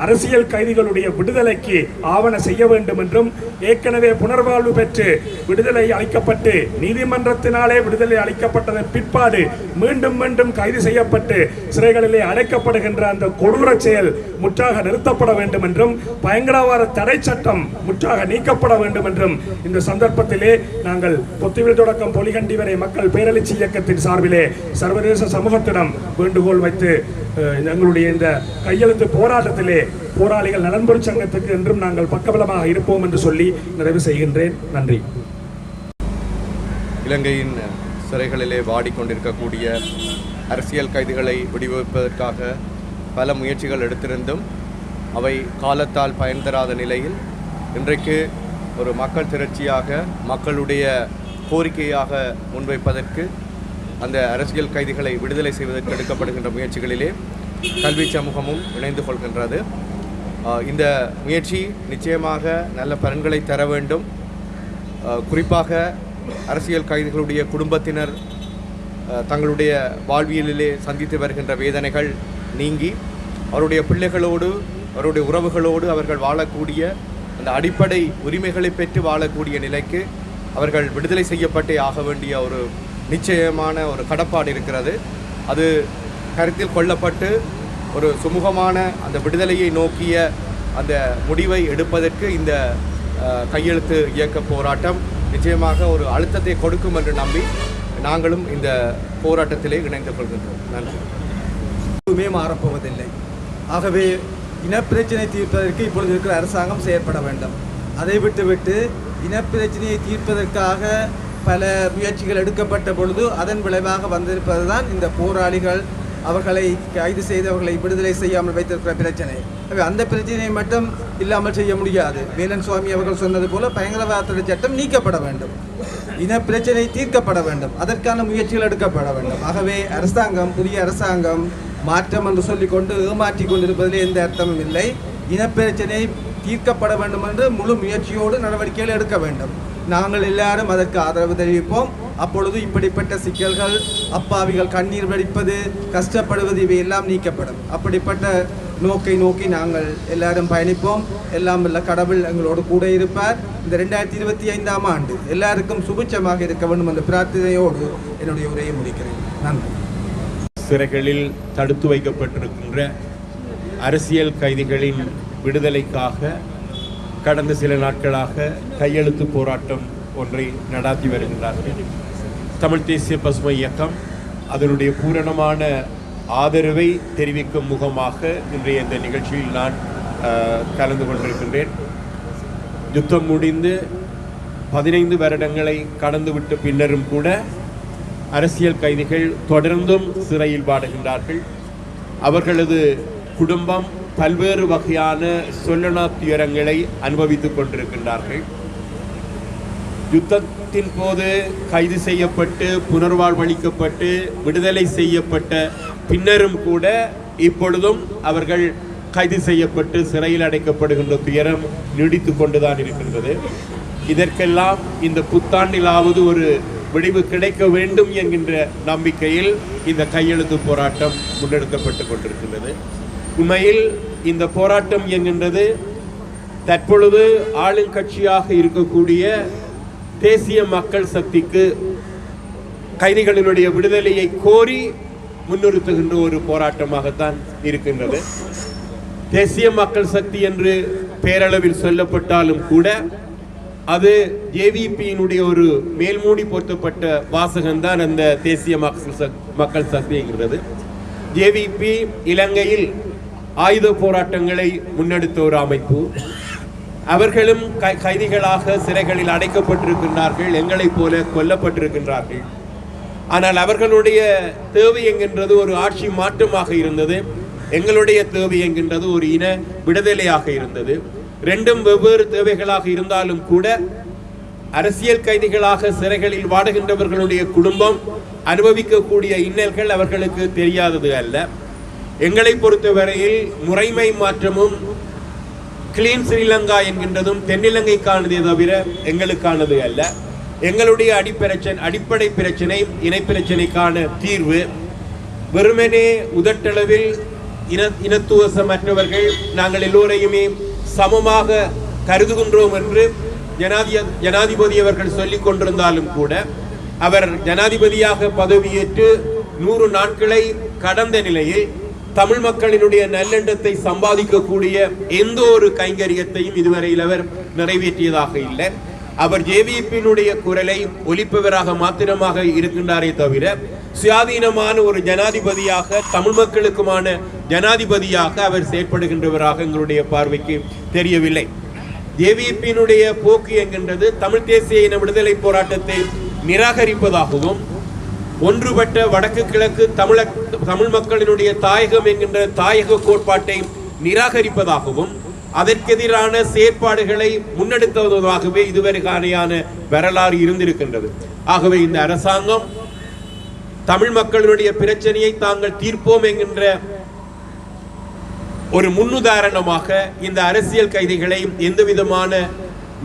அரசியல் கைதிகளுடைய விடுதலைக்கு ஆவண செய்ய வேண்டும் என்றும், ஏற்கனவே புனர்வாழ்வு பெற்று விடுதலை அளிக்கப்பட்டு நீதிமன்றத்தினாலே விடுதலை அளிக்கப்பட்டதன் பிற்பாடு மீண்டும் மீண்டும் கைது செய்யப்பட்டு சிறைகளிலே அடைக்கப்படுகின்ற அந்த கொடூர செயல் முற்றாக நிறுத்தப்பட வேண்டும் என்றும், பயங்கரவாத தடை சட்டம் முற்றாக நீக்கப்பட வேண்டும் என்றும் இந்த சந்தர்ப்பத்திலே நாங்கள் பொத்துவில் தொடக்கம் பொலிகண்டி வரை மக்கள் பேரெழுச்சி இயக்கத்தின் சார்பிலே சர்வதேச சமூகத்திடம் வேண்டுகோள் வைத்து எங்களுடைய இந்த கையெழுத்து போராட்டத்திலே போராளிகள் நலன்புரி சங்கத்துக்கு என்றும் நாங்கள் பக்கபலமாக இருப்போம் என்று சொல்லி நிறைவு செய்கின்றேன். நன்றி. இலங்கையின் சிறைகளிலே வாடிக்கொண்டிருக்கக்கூடிய அரசியல் கைதிகளை விடுவிப்பதற்காக பல முயற்சிகள் எடுத்திருந்தும் அவை காலத்தால் பயன் தராத நிலையில் இன்றைக்கு ஒரு மக்கள் திரட்சியாக மக்களுடைய கோரிக்கையாக முன்வைப்பதற்கு அந்த அரசியல் கைதிகளை விடுதலை செய்வதற்கு எடுக்கப்படுகின்ற முயற்சிகளிலே கல்வி சமூகமும் இணைந்து கொள்கின்றது. இந்த முயற்சி நிச்சயமாக நல்ல பலன்களை தர வேண்டும். குறிப்பாக அரசியல் கைதிகளுடைய குடும்பத்தினர் தங்களுடைய வாழ்வியலிலே சந்தித்து வருகின்ற வேதனைகள் நீங்கி அவருடைய பிள்ளைகளோடு அவருடைய உறவுகளோடு அவர்கள் வாழக்கூடிய அந்த அடிப்படை உரிமைகளை பெற்று வாழக்கூடிய நிலைக்கு அவர்கள் விடுதலை செய்யப்பட்டே ஆக வேண்டிய ஒரு நிச்சயமான ஒரு கடப்பாடு இருக்கிறது. அது கருத்தில் கொள்ளப்பட்டு ஒரு சுமூகமான அந்த விடுதலையை நோக்கிய அந்த முடிவை எடுப்பதற்கு இந்த கையெழுத்து இயக்க போராட்டம் நிச்சயமாக ஒரு அழுத்தத்தை கொடுக்கும் என்று நம்பி நாங்களும் இந்த போராட்டத்திலே இணைந்து கொள்கின்றோம். நன்றி. எதுவுமே மாறப்போவதில்லை. ஆகவே இனப்பிரச்சனை தீர்ப்பதற்கு இப்பொழுது இருக்கிற அரசாங்கம் செயற்பட வேண்டும். அதை விட்டுவிட்டு இனப்பிரச்சனையை தீர்ப்பதற்காக பல முயற்சிகள் எடுக்கப்பட்ட பொழுது அதன் விளைவாக வந்திருப்பது தான் இந்த போராளிகள் அவர்களை கைது செய்து அவர்களை விடுதலை செய்யாமல் வைத்திருக்கிற பிரச்சனை. அந்த பிரச்சனையை மட்டும் இல்லாமல் செய்ய முடியாது. வேலன் சுவாமி அவர்கள் சொன்னது போல பயங்கரவாத சட்டம் நீக்கப்பட வேண்டும், இன பிரச்சனை தீர்க்கப்பட வேண்டும், அதற்கான முயற்சிகள் எடுக்கப்பட வேண்டும். ஆகவே அரசாங்கம், புதிய அரசாங்கம் மாற்றம் என்று சொல்லிக்கொண்டு ஏமாற்றி கொண்டிருப்பதில் எந்த அர்த்தமும் இல்லை. இனப்பிரச்சனை தீர்க்கப்பட வேண்டும் என்று முழு முயற்சியோடு நடவடிக்கைகள் எடுக்க வேண்டும். நாங்கள் எல்லாரும் அதற்கு ஆதரவு தெரிவிப்போம். அப்பொழுது இப்படிப்பட்ட சிக்கல்கள், அப்பாவிகள் கண்ணீர் வடிப்பது, கஷ்டப்படுவது இவையெல்லாம் நீக்கப்படும். அப்படிப்பட்ட நோக்கை நோக்கி நாங்கள் எல்லாரும் பயணிப்போம். எல்லாம் உள்ள கடவுள் எங்களோடு கூட இருப்பார். இந்த 2025ஆம் ஆண்டு எல்லாருக்கும் சுபிட்சமாக இருக்க வேண்டும் என்ற பிரார்த்தனையோடு என்னுடைய உரையை முடிக்கிறேன். நன்றி. சிறைகளில் தடுத்து வைக்கப்பட்டிருக்கின்ற அரசியல் கைதிகளின் விடுதலைக்காக கடந்த சில நாட்களாக கையெழுத்து போராட்டம் ஒன்றை நடாத்தி வருகின்றார்கள். தமிழ் தேசிய பசுமை இயக்கம் அதனுடைய பூரணமான ஆதரவை தெரிவிக்கும் முகமாக இன்றைய இந்த நிகழ்ச்சியில் நான் கலந்து கொண்டிருக்கின்றேன். யுத்தம் முடிந்து 15 வருடங்களை கடந்துவிட்ட பின்னரும் கூட அரசியல் கைதிகள் தொடர்ந்தும் சிறையில் வாடுகின்றார்கள். அவர்களது குடும்பம் பல்வேறு வகையான சொல்லனா துயரங்களை அனுபவித்துக் கொண்டிருக்கின்றார்கள். யுத்தத்தின் போது கைது செய்யப்பட்டு புனர்வாழ்வளிக்கப்பட்டு விடுதலை செய்யப்பட்ட பின்னரும் கூட இப்பொழுதும் அவர்கள் கைது செய்யப்பட்டு சிறையில் அடைக்கப்படுகின்ற துயரம் நீடித்து கொண்டுதான் இருக்கின்றது. இதற்கெல்லாம் இந்த புத்தாண்டிலாவது ஒரு விடிவு கிடைக்க வேண்டும் என்கின்ற நம்பிக்கையில் இந்த கையெழுத்து போராட்டம் முன்னெடுக்கப்பட்டு கொண்டிருக்கின்றது. உண்மையில் இந்த போராட்டம் என்கின்றது தற்பொழுது ஆளுங்கட்சியாக இருக்கக்கூடிய தேசிய மக்கள் சக்திக்கு கைதிகளினுடைய விடுதலையை கோரி முன்னிறுத்துகின்ற ஒரு போராட்டமாகத்தான் இருக்கின்றது. தேசிய மக்கள் சக்தி என்று பேரளவில் சொல்லப்பட்டாலும் கூட அது ஜேவிபியினுடைய ஒரு மேல்மூடி போர்த்தப்பட்ட வாசகம்தான் அந்த தேசிய மக்கள் சக்தி என்கிறது. ஜேவிபி இலங்கையில் ஆயுத போராட்டங்களை முன்னெடுத்த ஒரு அமைப்பு. அவர்களும் கைதிகளாக சிறைகளில் அடைக்கப்பட்டிருக்கின்றார்கள், எங்களைப் போல கொல்லப்பட்டிருக்கின்றார்கள். ஆனால் அவர்களுடைய தேவை என்கின்றது ஒரு ஆட்சி மாற்றமாக இருந்தது. எங்களுடைய தேவை என்கின்றது ஒரு இன விடுதலையாக இருந்தது. ரெண்டும் வெவ்வேறு தேவைகளாக இருந்தாலும் கூட அரசியல் கைதிகளாக சிறைகளில் வாடுகின்றவர்களுடைய குடும்பம் அனுபவிக்கக்கூடிய இன்னல்கள் அவர்களுக்கு தெரியாதது அல்ல. எங்களை பொறுத்தவரையில் முறைமை மாற்றமும் கிளீன் ஸ்ரீலங்கா என்கின்றதும் தென்னிலங்கைக்கானதே தவிர எங்களுக்கானது அல்ல. எங்களுடைய அடிப்படை பிரச்சனை இனப்பிரச்சனைக்கான தீர்வு வெறுமனே உதட்டளவில் இனத்துவசமற்றவர்கள், நாங்கள் எல்லோரையுமே சமமாக கருதுகின்றோம் என்று ஜனாதிபதி அவர்கள் சொல்லிக் கொண்டிருந்தாலும் கூட அவர் ஜனாதிபதியாக பதவியேற்று 100 நாட்களை கடந்த நிலையில் தமிழ் மக்களினுடைய நல்லெண்ணத்தை சம்பாதிக்கக்கூடிய எந்த ஒரு கைங்கரியத்தையும் இதுவரையில் அவர் நிறைவேற்றியதாக இல்லை. அவர் ஜேவிபியினுடைய குரலை ஒலிப்பவராக மாத்திரமாக இருக்கின்றாரே தவிர சுயாதீனமான ஒரு ஜனாதிபதியாக, தமிழ் மக்களுக்குமான ஜனாதிபதியாக அவர் செயற்படுகின்றவராக எங்களுடைய பார்வைக்கு தெரியவில்லை. ஜேவிபியினுடைய போக்கு என்கின்றது தமிழ் தேசிய இன விடுதலை போராட்டத்தை நிராகரிப்பதாகவும், ஒன்றுபட்ட வடக்கு கிழக்கு தமிழ் மக்களினுடைய தாயகம் என்கின்ற தாயக கோட்பாட்டை நிராகரிப்பதாகவும், அதற்கெதிரான செயற்பாடுகளை முன்னெடுத்ததாகவே இதுவரைக்கான வரலாறு இருந்திருக்கின்றது. ஆகவே இந்த அரசாங்கம் தமிழ் மக்களினுடைய பிரச்சனையை தாங்கள் தீர்ப்போம் என்கின்ற ஒரு முன்னுதாரணமாக இந்த அரசியல் கைதிகளை எந்த விதமான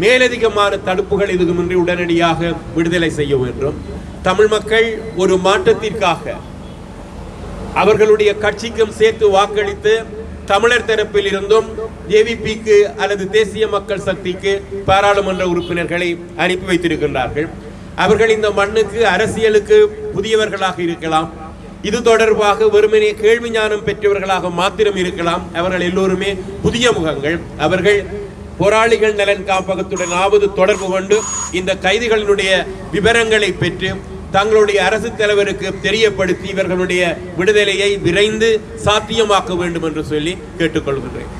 மேலதிகமான தடுப்புகள் எதுவுமின்றி உடனடியாக விடுதலை செய்ய வேண்டும். தமிழ் மக்கள் ஒரு மாற்றத்திற்காக அவர்களுடைய கட்சிக்கும் சேர்த்து வாக்களித்து தமிழர் தரப்பில் இருந்தும் ஜேவிபிக்கு அல்லது தேசிய மக்கள் சக்திக்கு பாராளுமன்ற உறுப்பினர்களை அனுப்பி வைத்திருக்கின்றார்கள். அவர்கள் இந்த மண்ணுக்கு அரசியலுக்கு புதியவர்களாக இருக்கலாம், இது தொடர்பாக வெறுமனே கேள்வி ஞானம் பெற்றவர்களாக மாத்திரம் இருக்கலாம். அவர்கள் எல்லோருமே புதிய முகங்கள். அவர்கள் போராளிகள் நலன் காப்பகத்துடனாவது தொடர்பு கொண்டு இந்த கைதிகளினுடைய விவரங்களை பெற்று தங்களுடைய அரசு தலைவருக்கு தெரியப்படுத்தி இவர்களுடைய விடுதலையை விரைந்து சாத்தியமாக்க வேண்டும் என்று சொல்லி கேட்டுக்கொள்கின்றேன்.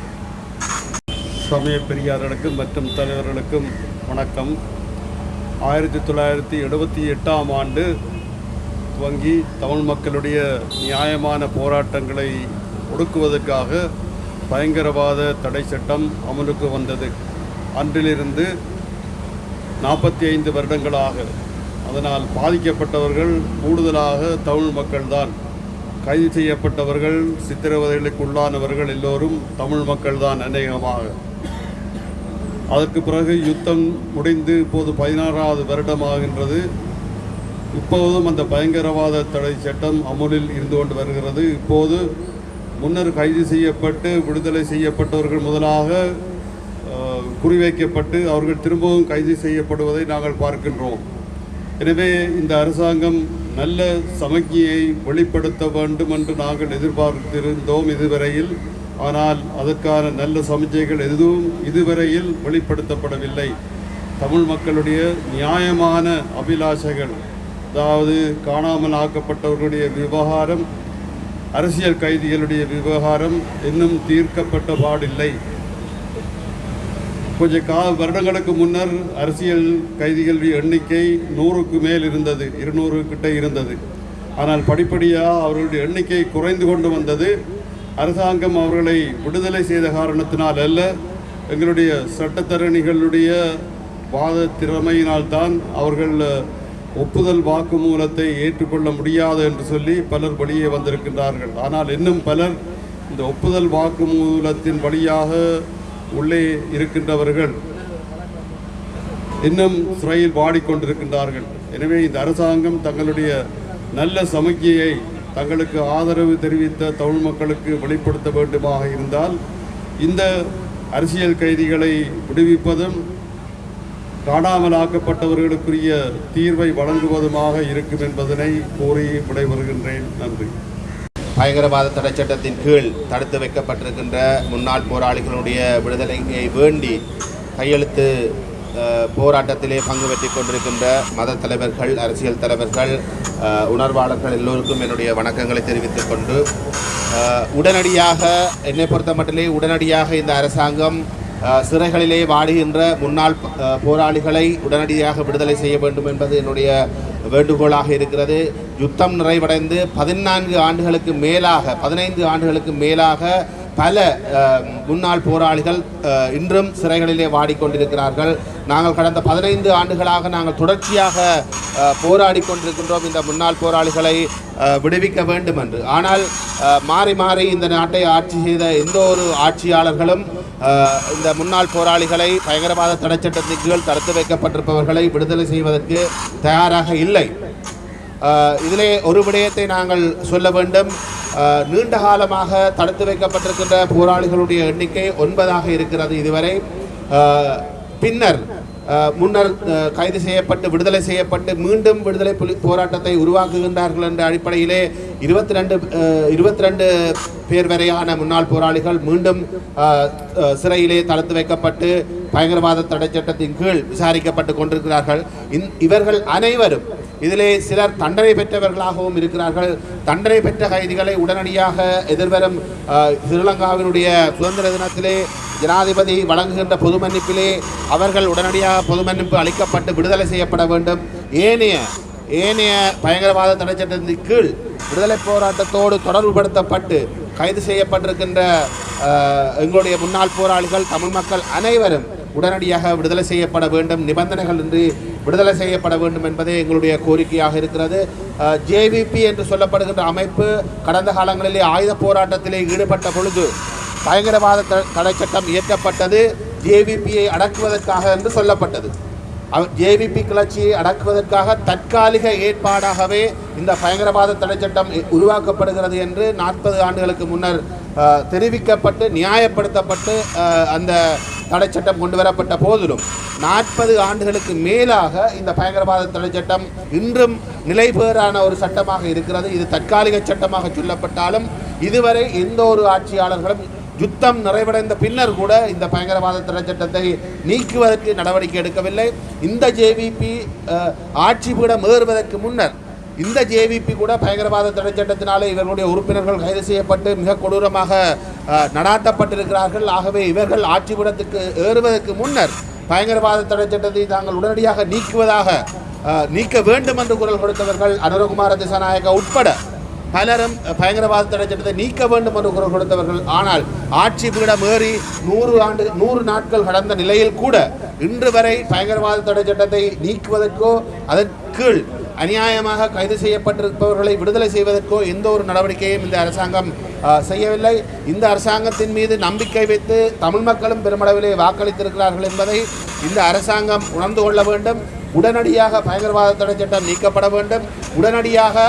சமய பெரியார்களுக்கும் மற்றும் தலைவர்களுக்கும் வணக்கம். 1978ஆம் ஆண்டு துவங்கி தமிழ் மக்களுடைய நியாயமான போராட்டங்களை ஒடுக்குவதற்காக பயங்கரவாத தடை சட்டம் அமலுக்கு வந்தது. அன்றிலிருந்து 45 வருடங்களாக அதனால் பாதிக்கப்பட்டவர்கள் கூடுதலாக தமிழ் மக்கள்தான். கைது செய்யப்பட்டவர்கள், சித்திரவதைகளுக்கு உள்ளானவர்கள் எல்லோரும் தமிழ் மக்கள்தான் அநேகமாக. அதற்கு பிறகு யுத்தம் முடிந்து இப்போது 16வது வருடமாகின்றது. இப்போதும் அந்த பயங்கரவாத தடை சட்டம் அமுலில் இருந்து கொண்டு வருகிறது. இப்போது முன்னர் கைது செய்யப்பட்டு விடுதலை செய்யப்பட்டவர்கள் முதலாக குறிவைக்கப்பட்டு அவர்கள் திரும்பவும் கைது செய்யப்படுவதை நாங்கள் பார்க்கின்றோம். எனவே இந்த அரசாங்கம் நல்ல சமக்கியை வெளிப்படுத்த வேண்டும் என்று நாங்கள் எதிர்பார்த்திருந்தோம் இதுவரையில். ஆனால் அதற்கான நல்ல சமிச்சைகள் எதுவும் இதுவரையில் வெளிப்படுத்தப்படவில்லை. தமிழ் மக்களுடைய நியாயமான அபிலாஷைகள், அதாவது காணாமல் ஆக்கப்பட்டவர்களுடைய விவகாரம், அரசியல் கைதிகளுடைய விவகாரம் இன்னும் தீர்க்கப்பட்ட பாடில்லை. கொஞ்ச வருடங்களுக்கு முன்னர் அரசியல் கைதிகளுடைய எண்ணிக்கை 100க்கு மேல் இருந்தது, 200 கிட்ட இருந்தது. ஆனால் படிப்படியாக அவர்களுடைய எண்ணிக்கை குறைந்து கொண்டு வந்தது. அரசாங்கம் அவர்களை விடுதலை செய்த காரணத்தினால் அல்ல, எங்களுடைய சட்டத்தரணிகளுடைய வாத திறமையினால்தான் அவர்கள் ஒப்புதல் வாக்குமூலத்தை ஏற்றுக்கொள்ள முடியாது என்று சொல்லி பலர் வெளியே வந்திருக்கின்றார்கள். ஆனால் இன்னும் பலர் இந்த ஒப்புதல் வாக்குமூலத்தின் வழியாக உள்ளே இருக்கின்றவர்கள் இன்னும் சிறையில் வாடிக்கொண்டிருக்கின்றார்கள். எனவே இந்த அரசாங்கம் தங்களுடைய நல்ல சமிக்கையை தங்களுக்கு ஆதரவு தெரிவித்த தமிழ் மக்களுக்கு வெளிப்படுத்த வேண்டுமாக இருந்தால் இந்த அரசியல் கைதிகளை விடுவிப்பதும் காணாமலாக்கப்பட்டவர்களுக்குரிய தீர்வை வழங்குவதுமாக இருக்கும் என்பதனை கோரி விடைபெறுகின்றேன். நன்றி. பயங்கரவாத தடை சட்டத்தின் கீழ் தடுத்து வைக்கப்பட்டிருக்கின்ற முன்னாள் போராளிகளுடைய விடுதலையை வேண்டி கையெழுத்து போராட்டத்திலே பங்கு பெற்றுக் கொண்டிருக்கின்ற மத தலைவர்கள், அரசியல் தலைவர்கள், உணர்வாளர்கள் எல்லோருக்கும் என்னுடைய வணக்கங்களை தெரிவித்துக் கொண்டு, உடனடியாக என்னை பொறுத்த மட்டிலே உடனடியாக இந்த அரசாங்கம் சிறைகளிலே வாடுகின்ற முன்னாள் போராளிகளை உடனடியாக விடுதலை செய்ய வேண்டும் என்பது என்னுடைய வேண்டுகோளாக இருக்கிறது. யுத்தம் நிறைவடைந்து 14 ஆண்டுகளுக்கு மேலாக 15 ஆண்டுகளுக்கு மேலாக பல முன்னாள் போராளிகள் இன்றும் சிறைகளிலே வாடிக்கொண்டிருக்கிறார்கள். நாங்கள் கடந்த 15 ஆண்டுகளாக நாங்கள் தொடர்ச்சியாக போராடி கொண்டிருக்கின்றோம் இந்த முன்னாள் போராளிகளை விடுவிக்க வேண்டும் என்று. ஆனால் மாறி மாறி இந்த நாட்டை ஆட்சி செய்த எந்த ஒரு ஆட்சியாளர்களும் இந்த முன்னாள் போராளிகளை பயங்கரவாத தடை சட்டத்தின் கீழ் தடுத்து வைக்கப்பட்டிருப்பவர்களை விடுதலை செய்வதற்கு தயாராக இல்லை. இதிலே ஒரு விடயத்தை நாங்கள் சொல்ல வேண்டும். நீண்ட காலமாக தடுத்து வைக்கப்பட்டிருக்கின்ற போராளிகளுடைய எண்ணிக்கை 9 இருக்கிறது இதுவரை. பின்னர் முன்னர் கைது செய்யப்பட்டு விடுதலை செய்யப்பட்டு மீண்டும் விடுதலை போராட்டத்தை உருவாக்குகின்றார்கள் என்ற அடிப்படையிலே 22 பேர் வரையான முன்னாள் போராளிகள் மீண்டும் சிறையிலே தடுத்து வைக்கப்பட்டு பயங்கரவாத தடை சட்டத்தின் கீழ் விசாரிக்கப்பட்டு கொண்டிருக்கிறார்கள். இவர்கள் அனைவரும் இதிலே சிலர் தண்டனை பெற்றவர்களாகவும் இருக்கிறார்கள். தண்டனை பெற்ற கைதிகளை உடனடியாக எதிர்வரும் ஸ்ரீலங்காவினுடைய சுதந்திர தினத்திலே ஜனாதிபதி வழங்குகின்ற பொது மன்னிப்பிலே அவர்கள் உடனடியாக பொது மன்னிப்பு அளிக்கப்பட்டு விடுதலை செய்யப்பட வேண்டும். ஏனைய பயங்கரவாத தடை சட்டத்தின் கீழ் விடுதலை போராட்டத்தோடு தொடர்புபடுத்தப்பட்டு கைது செய்யப்பட்டிருக்கின்ற எங்களுடைய முன்னாள் போராளிகள் தமிழ் மக்கள் அனைவரும் உடனடியாக விடுதலை செய்யப்பட வேண்டும், நிபந்தனைகள் இன்றி விடுதலை செய்யப்பட வேண்டும் என்பதே எங்களுடைய கோரிக்கையாக இருக்கிறது. ஜேவிபி என்று சொல்லப்படுகின்ற அமைப்பு கடந்த காலங்களிலே ஆயுத போராட்டத்திலே ஈடுபட்ட பொழுது பயங்கரவாத தடை சட்டம் இயற்றப்பட்டது ஜேவிபியை அடக்குவதற்காக என்று சொல்லப்பட்டது. ஜேவிபி கிளர்ச்சியை அடக்குவதற்காக தற்காலிக ஏற்பாடாகவே இந்த பயங்கரவாத தடை சட்டம் உருவாக்கப்படுகிறது என்று 40 ஆண்டுகளுக்கு முன்னர் தெரிவிக்கப்பட்டு நியாயப்படுத்தப்பட்டு அந்த தடை சட்டம் கொண்டு வரப்பட்ட போதிலும் 40 ஆண்டுகளுக்கு மேலாக இந்த பயங்கரவாத தடை சட்டம் இன்றும் நிலைபெறான ஒரு சட்டமாக இருக்கிறது. இது தற்காலிக சட்டமாக சொல்லப்பட்டாலும் இதுவரை எந்த ஒரு ஆட்சியாளர்களும் யுத்தம் நிறைவடைந்த பின்னர் கூட இந்த பயங்கரவாத தடை சட்டத்தை நீக்குவதற்கு நடவடிக்கை எடுக்கவில்லை. இந்த ஜேவிபி ஆட்சி பீடம் ஏறுவதற்கு முன்னர் இந்த ஜேவிபி கூட பயங்கரவாத தடை சட்டத்தினாலே இவர்களுடைய உறுப்பினர்கள் கைது செய்யப்பட்டு மிக கொடூரமாக நடாத்தப்பட்டிருக்கிறார்கள். ஆகவே இவர்கள் ஆட்சி பீடத்துக்கு ஏறுவதற்கு முன்னர் பயங்கரவாத தடை சட்டத்தை தாங்கள் உடனடியாக நீக்க வேண்டும் என்று குரல் கொடுத்தவர்கள் அனுரகுமார திசாநாயக்க உட்பட பலரும் பயங்கரவாத தடை சட்டத்தை நீக்க வேண்டும் என்று குரல் கொடுத்தவர்கள். ஆனால் ஆட்சி பீடம் ஏறி 100 நாட்கள் கடந்த நிலையில் கூட இன்று வரை பயங்கரவாத தடை சட்டத்தை நீக்குவதற்கோ அதன் கீழ் அநியாயமாக கைது செய்யப்பட்டிருப்பவர்களை விடுதலை செய்வதற்கோ எந்த ஒரு நடவடிக்கையும் இந்த அரசாங்கம் செய்யவில்லை. இந்த அரசாங்கத்தின் மீது நம்பிக்கை வைத்து தமிழ் மக்களும் பெருமளவிலே வாக்களித்திருக்கிறார்கள் என்பதை இந்த அரசாங்கம் உணர்ந்து கொள்ள வேண்டும். உடனடியாக பயங்கரவாத தடை சட்டம் நீக்கப்பட வேண்டும். உடனடியாக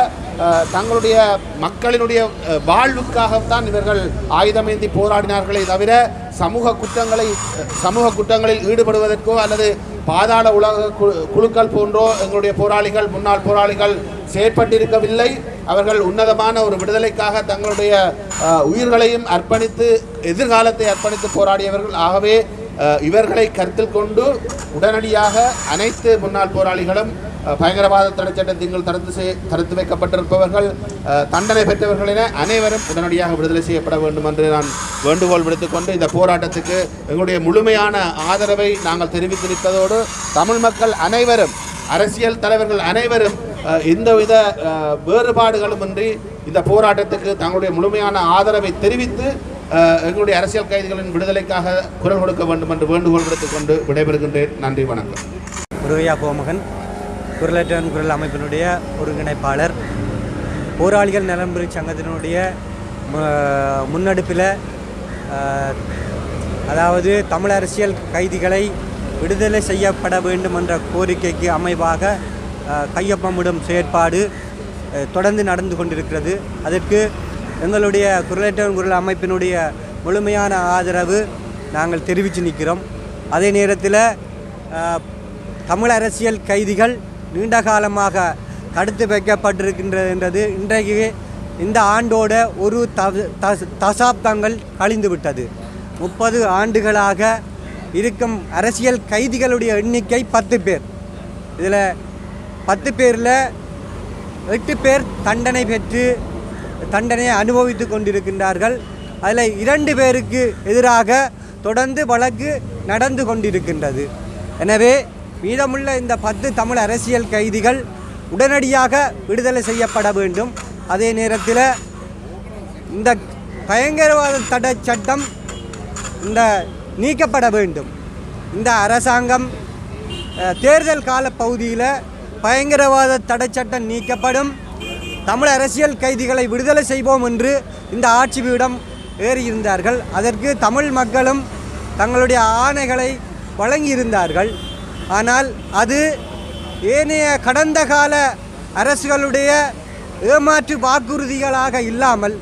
தங்களுடைய மக்களினுடைய வாழ்வுக்காகத்தான் இவர்கள் ஆயுதமேந்தி போராடினார்களே தவிர சமூக குற்றங்களில் ஈடுபடுவதற்கோ அல்லது பாதாள உலக குழுக்கள் போன்றோ எங்களுடைய போராளிகள் முன்னாள் போராளிகள் செயற்பட்டிருக்கவில்லை. அவர்கள் உன்னதமான ஒரு விடுதலைக்காக தங்களுடைய உயிர்களையும் அர்ப்பணித்து எதிர்காலத்தை அர்ப்பணித்து போராடியவர்கள். ஆகவே இவர்களை கருத்தில் கொண்டு உடனடியாக அனைத்து முன்னாள் போராளிகளும் பயங்கரவாத தடை சட்டத்தில் தடுத்து வைக்கப்பட்டிருப்பவர்கள் தண்டனை பெற்றவர்கள் என அனைவரும் உடனடியாக விடுதலை செய்யப்பட வேண்டும் என்று நான் வேண்டுகோள் விடுத்துக்கொண்டு இந்த போராட்டத்துக்கு எங்களுடைய முழுமையான ஆதரவை நாங்கள் தெரிவித்திருப்பதோடு தமிழ் மக்கள் அனைவரும் அரசியல் தலைவர்கள் அனைவரும் எந்தவித வேறுபாடுகளுமின்றி இந்த போராட்டத்துக்கு தங்களுடைய முழுமையான ஆதரவை தெரிவித்து எங்களுடைய அரசியல் கைதிகளின் விடுதலைக்காக குரல் கொடுக்க வேண்டும் என்று வேண்டுகோள் விடுத்துக்கொண்டு விடைபெறுகின்றேன். நன்றி, வணக்கம். முருகையா கோமகன், குரலற்றவன் குரல் அமைப்பினுடைய ஒருங்கிணைப்பாளர். போராளிகள் நலன்புரி சங்கத்தினுடைய முன்னெடுப்பில் அதாவது தமிழ் அரசியல் கைதிகளை விடுதலை செய்யப்பட வேண்டும் என்ற கோரிக்கைக்கு அமைவாக கையொப்பமிடும் செயற்பாடு தொடர்ந்து நடந்து கொண்டிருக்கிறது. அதற்கு எங்களுடைய குரலற்றவன் குரல் அமைப்பினுடைய முழுமையான ஆதரவு நாங்கள் தெரிவித்து நிற்கிறோம். அதே நேரத்தில் தமிழ் அரசியல் கைதிகள் நீண்ட காலமாக தடுத்து வைக்கப்பட்டிருக்கின்றது என்றது இன்றைக்கு இந்த ஆண்டோட ஒரு தசாப்தங்கள் கழிந்துவிட்டது. 30 ஆண்டுகளாக இருக்கும் அரசியல் கைதிகளுடைய எண்ணிக்கை 10 பேர். இதில் 10 பேரில் 8 பேர் தண்டனை பெற்று தண்டனையை அனுபவித்து கொண்டிருக்கின்றார்கள். அதில் 2 பேருக்கு எதிராக தொடர்ந்து வழக்கு நடந்து கொண்டிருக்கின்றது. எனவே மீதமுள்ள இந்த 10 தமிழ் அரசியல் கைதிகள் உடனடியாக விடுதலை செய்யப்பட வேண்டும். அதே நேரத்தில் இந்த பயங்கரவாத தடை சட்டம் நீக்கப்பட வேண்டும். இந்த அரசாங்கம் தேர்தல் கால பகுதியில் பயங்கரவாத தடை சட்டம் நீக்கப்படும், தமிழ் அரசியல் கைதிகளை விடுதலை செய்வோம் என்று இந்த ஆட்சி பீடம் ஏறியிருந்தார்கள். அதற்கு தமிழ் மக்களும் தங்களுடைய ஆணைகளை வழங்கியிருந்தார்கள். ஆனால் அது ஏனைய கடந்த கால அரசுகளுடைய ஏமாற்று வாக்குறுதிகளாக இல்லாமல்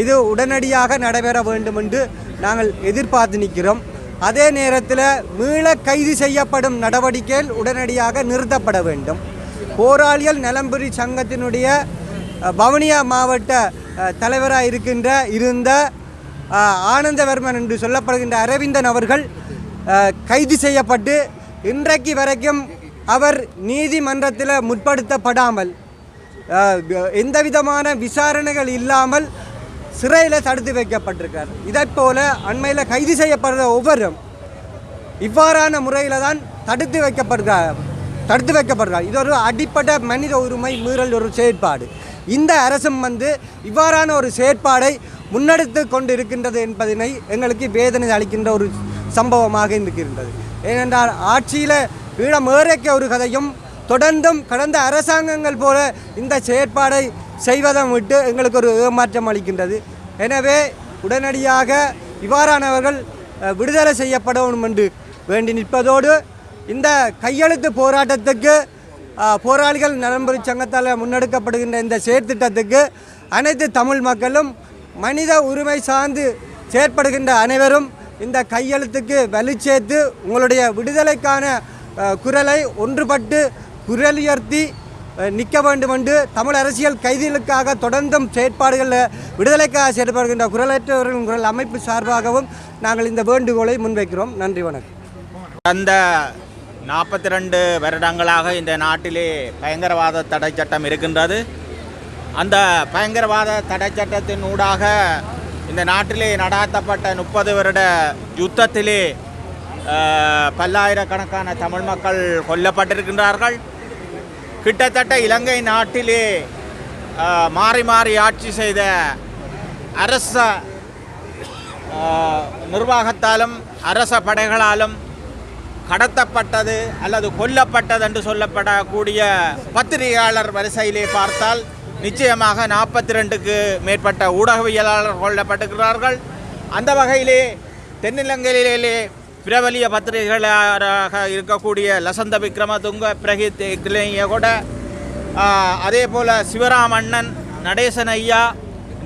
இது உடனடியாக நடைபெற வேண்டும் என்று நாங்கள் எதிர்பார்த்து நிற்கிறோம். அதே நேரத்தில் மீள கைது செய்யப்படும் நடவடிக்கைகள் உடனடியாக நிறுத்தப்பட வேண்டும். போராளிகள் நலம்புரி சங்கத்தினுடைய வவுனியா மாவட்ட தலைவராக இருந்த ஆனந்தவர்மன் என்று சொல்லப்படுகின்ற அரவிந்தன் அவர்கள் கைது செய்யப்பட்டு இன்றைக்கு வரைக்கும் அவர் நீதிமன்றத்தில் முற்படுத்தப்படாமல் எந்தவிதமான விசாரணைகள் இல்லாமல் சிறையில் தடுத்து வைக்கப்பட்டிருக்கார். இதைப்போல அண்மையில் கைது செய்யப்படுற ஒவ்வொருவரும் இவ்வாறான முறையில் தான் தடுத்து வைக்கப்படுகிறார். இது ஒரு அடிப்படை மனித உரிமை மீறல் ஒரு செயற்பாடு. இந்த அரசும் இவ்வாறான ஒரு செயற்பாடை முன்னெடுத்து கொண்டு இருக்கின்றது என்பதனை எங்களுக்கு வேதனை அளிக்கின்ற ஒரு சம்பவமாக இருக்கின்றது. ஏனென்றால் ஆட்சியில் ஈழம் ஏறைக்க ஒரு கதையும் தொடர்ந்தும் கடந்த அரசாங்கங்கள் போல இந்த செயற்பாடை செய்வதை விட்டு எங்களுக்கு ஒரு ஏமாற்றம் அளிக்கின்றது. எனவே உடனடியாக இவ்வாறானவர்கள் விடுதலை செய்யப்பட வேண்டும் என்று வேண்டி நிற்பதோடு இந்த கையெழுத்து போராட்டத்துக்கு போராளிகள் நலன்புரி சங்கத்தால் முன்னெடுக்கப்படுகின்ற இந்த செயற்திட்டத்துக்கு அனைத்து தமிழ் மக்களும் மனித உரிமை சார்ந்து செயற்படுகின்ற அனைவரும் இந்த கையெழுத்துக்கு வலுச்சேர்த்து உங்களுடைய விடுதலைக்கான குரலை ஒன்றுபட்டு குரலுயர்த்தி நிற்க வேண்டும் என்று தமிழ் அரசியல் கைதிகளுக்காக தொடர்ந்தும் செயற்பாடுகளில் விடுதலைக்காக செயற்படுகின்ற குரலற்றவர்களின் குரல் அமைப்பு சார்பாகவும் நாங்கள் இந்த வேண்டுகோளை முன்வைக்கிறோம். நன்றி, வணக்கம். கடந்த 42 வருடங்களாக இந்த நாட்டிலே பயங்கரவாத தடை சட்டம் இருக்கின்றது. அந்த பயங்கரவாத தடை சட்டத்தின் ஊடாக இந்த நாட்டிலே நடாத்தப்பட்ட 30 வருட யுத்தத்திலே பல்லாயிரக்கணக்கான தமிழ் மக்கள் கொல்லப்பட்டிருக்கின்றார்கள். கிட்டத்தட்ட இலங்கை நாட்டிலே மாறி மாறி ஆட்சி செய்த அரச நிர்வாகத்தாலும் அரச படைகளாலும் கடத்தப்பட்டது அல்லது கொல்லப்பட்டது என்று சொல்லப்படக்கூடிய பத்திரிகையாளர் வரிசையிலே பார்த்தால் நிச்சயமாக 42க்கு மேற்பட்ட ஊடகவியலாளர்கள் கொல்லப்பட்டிருக்கிறார்கள். அந்த வகையிலே தென்னிலங்கையிலே பிரபலிய பத்திரிகைகளாக இருக்கக்கூடிய லசந்த விக்ரமதுங்க, பிரகித் கூட, அதே போல் சிவராம் அண்ணன், நடேசன் ஐயா,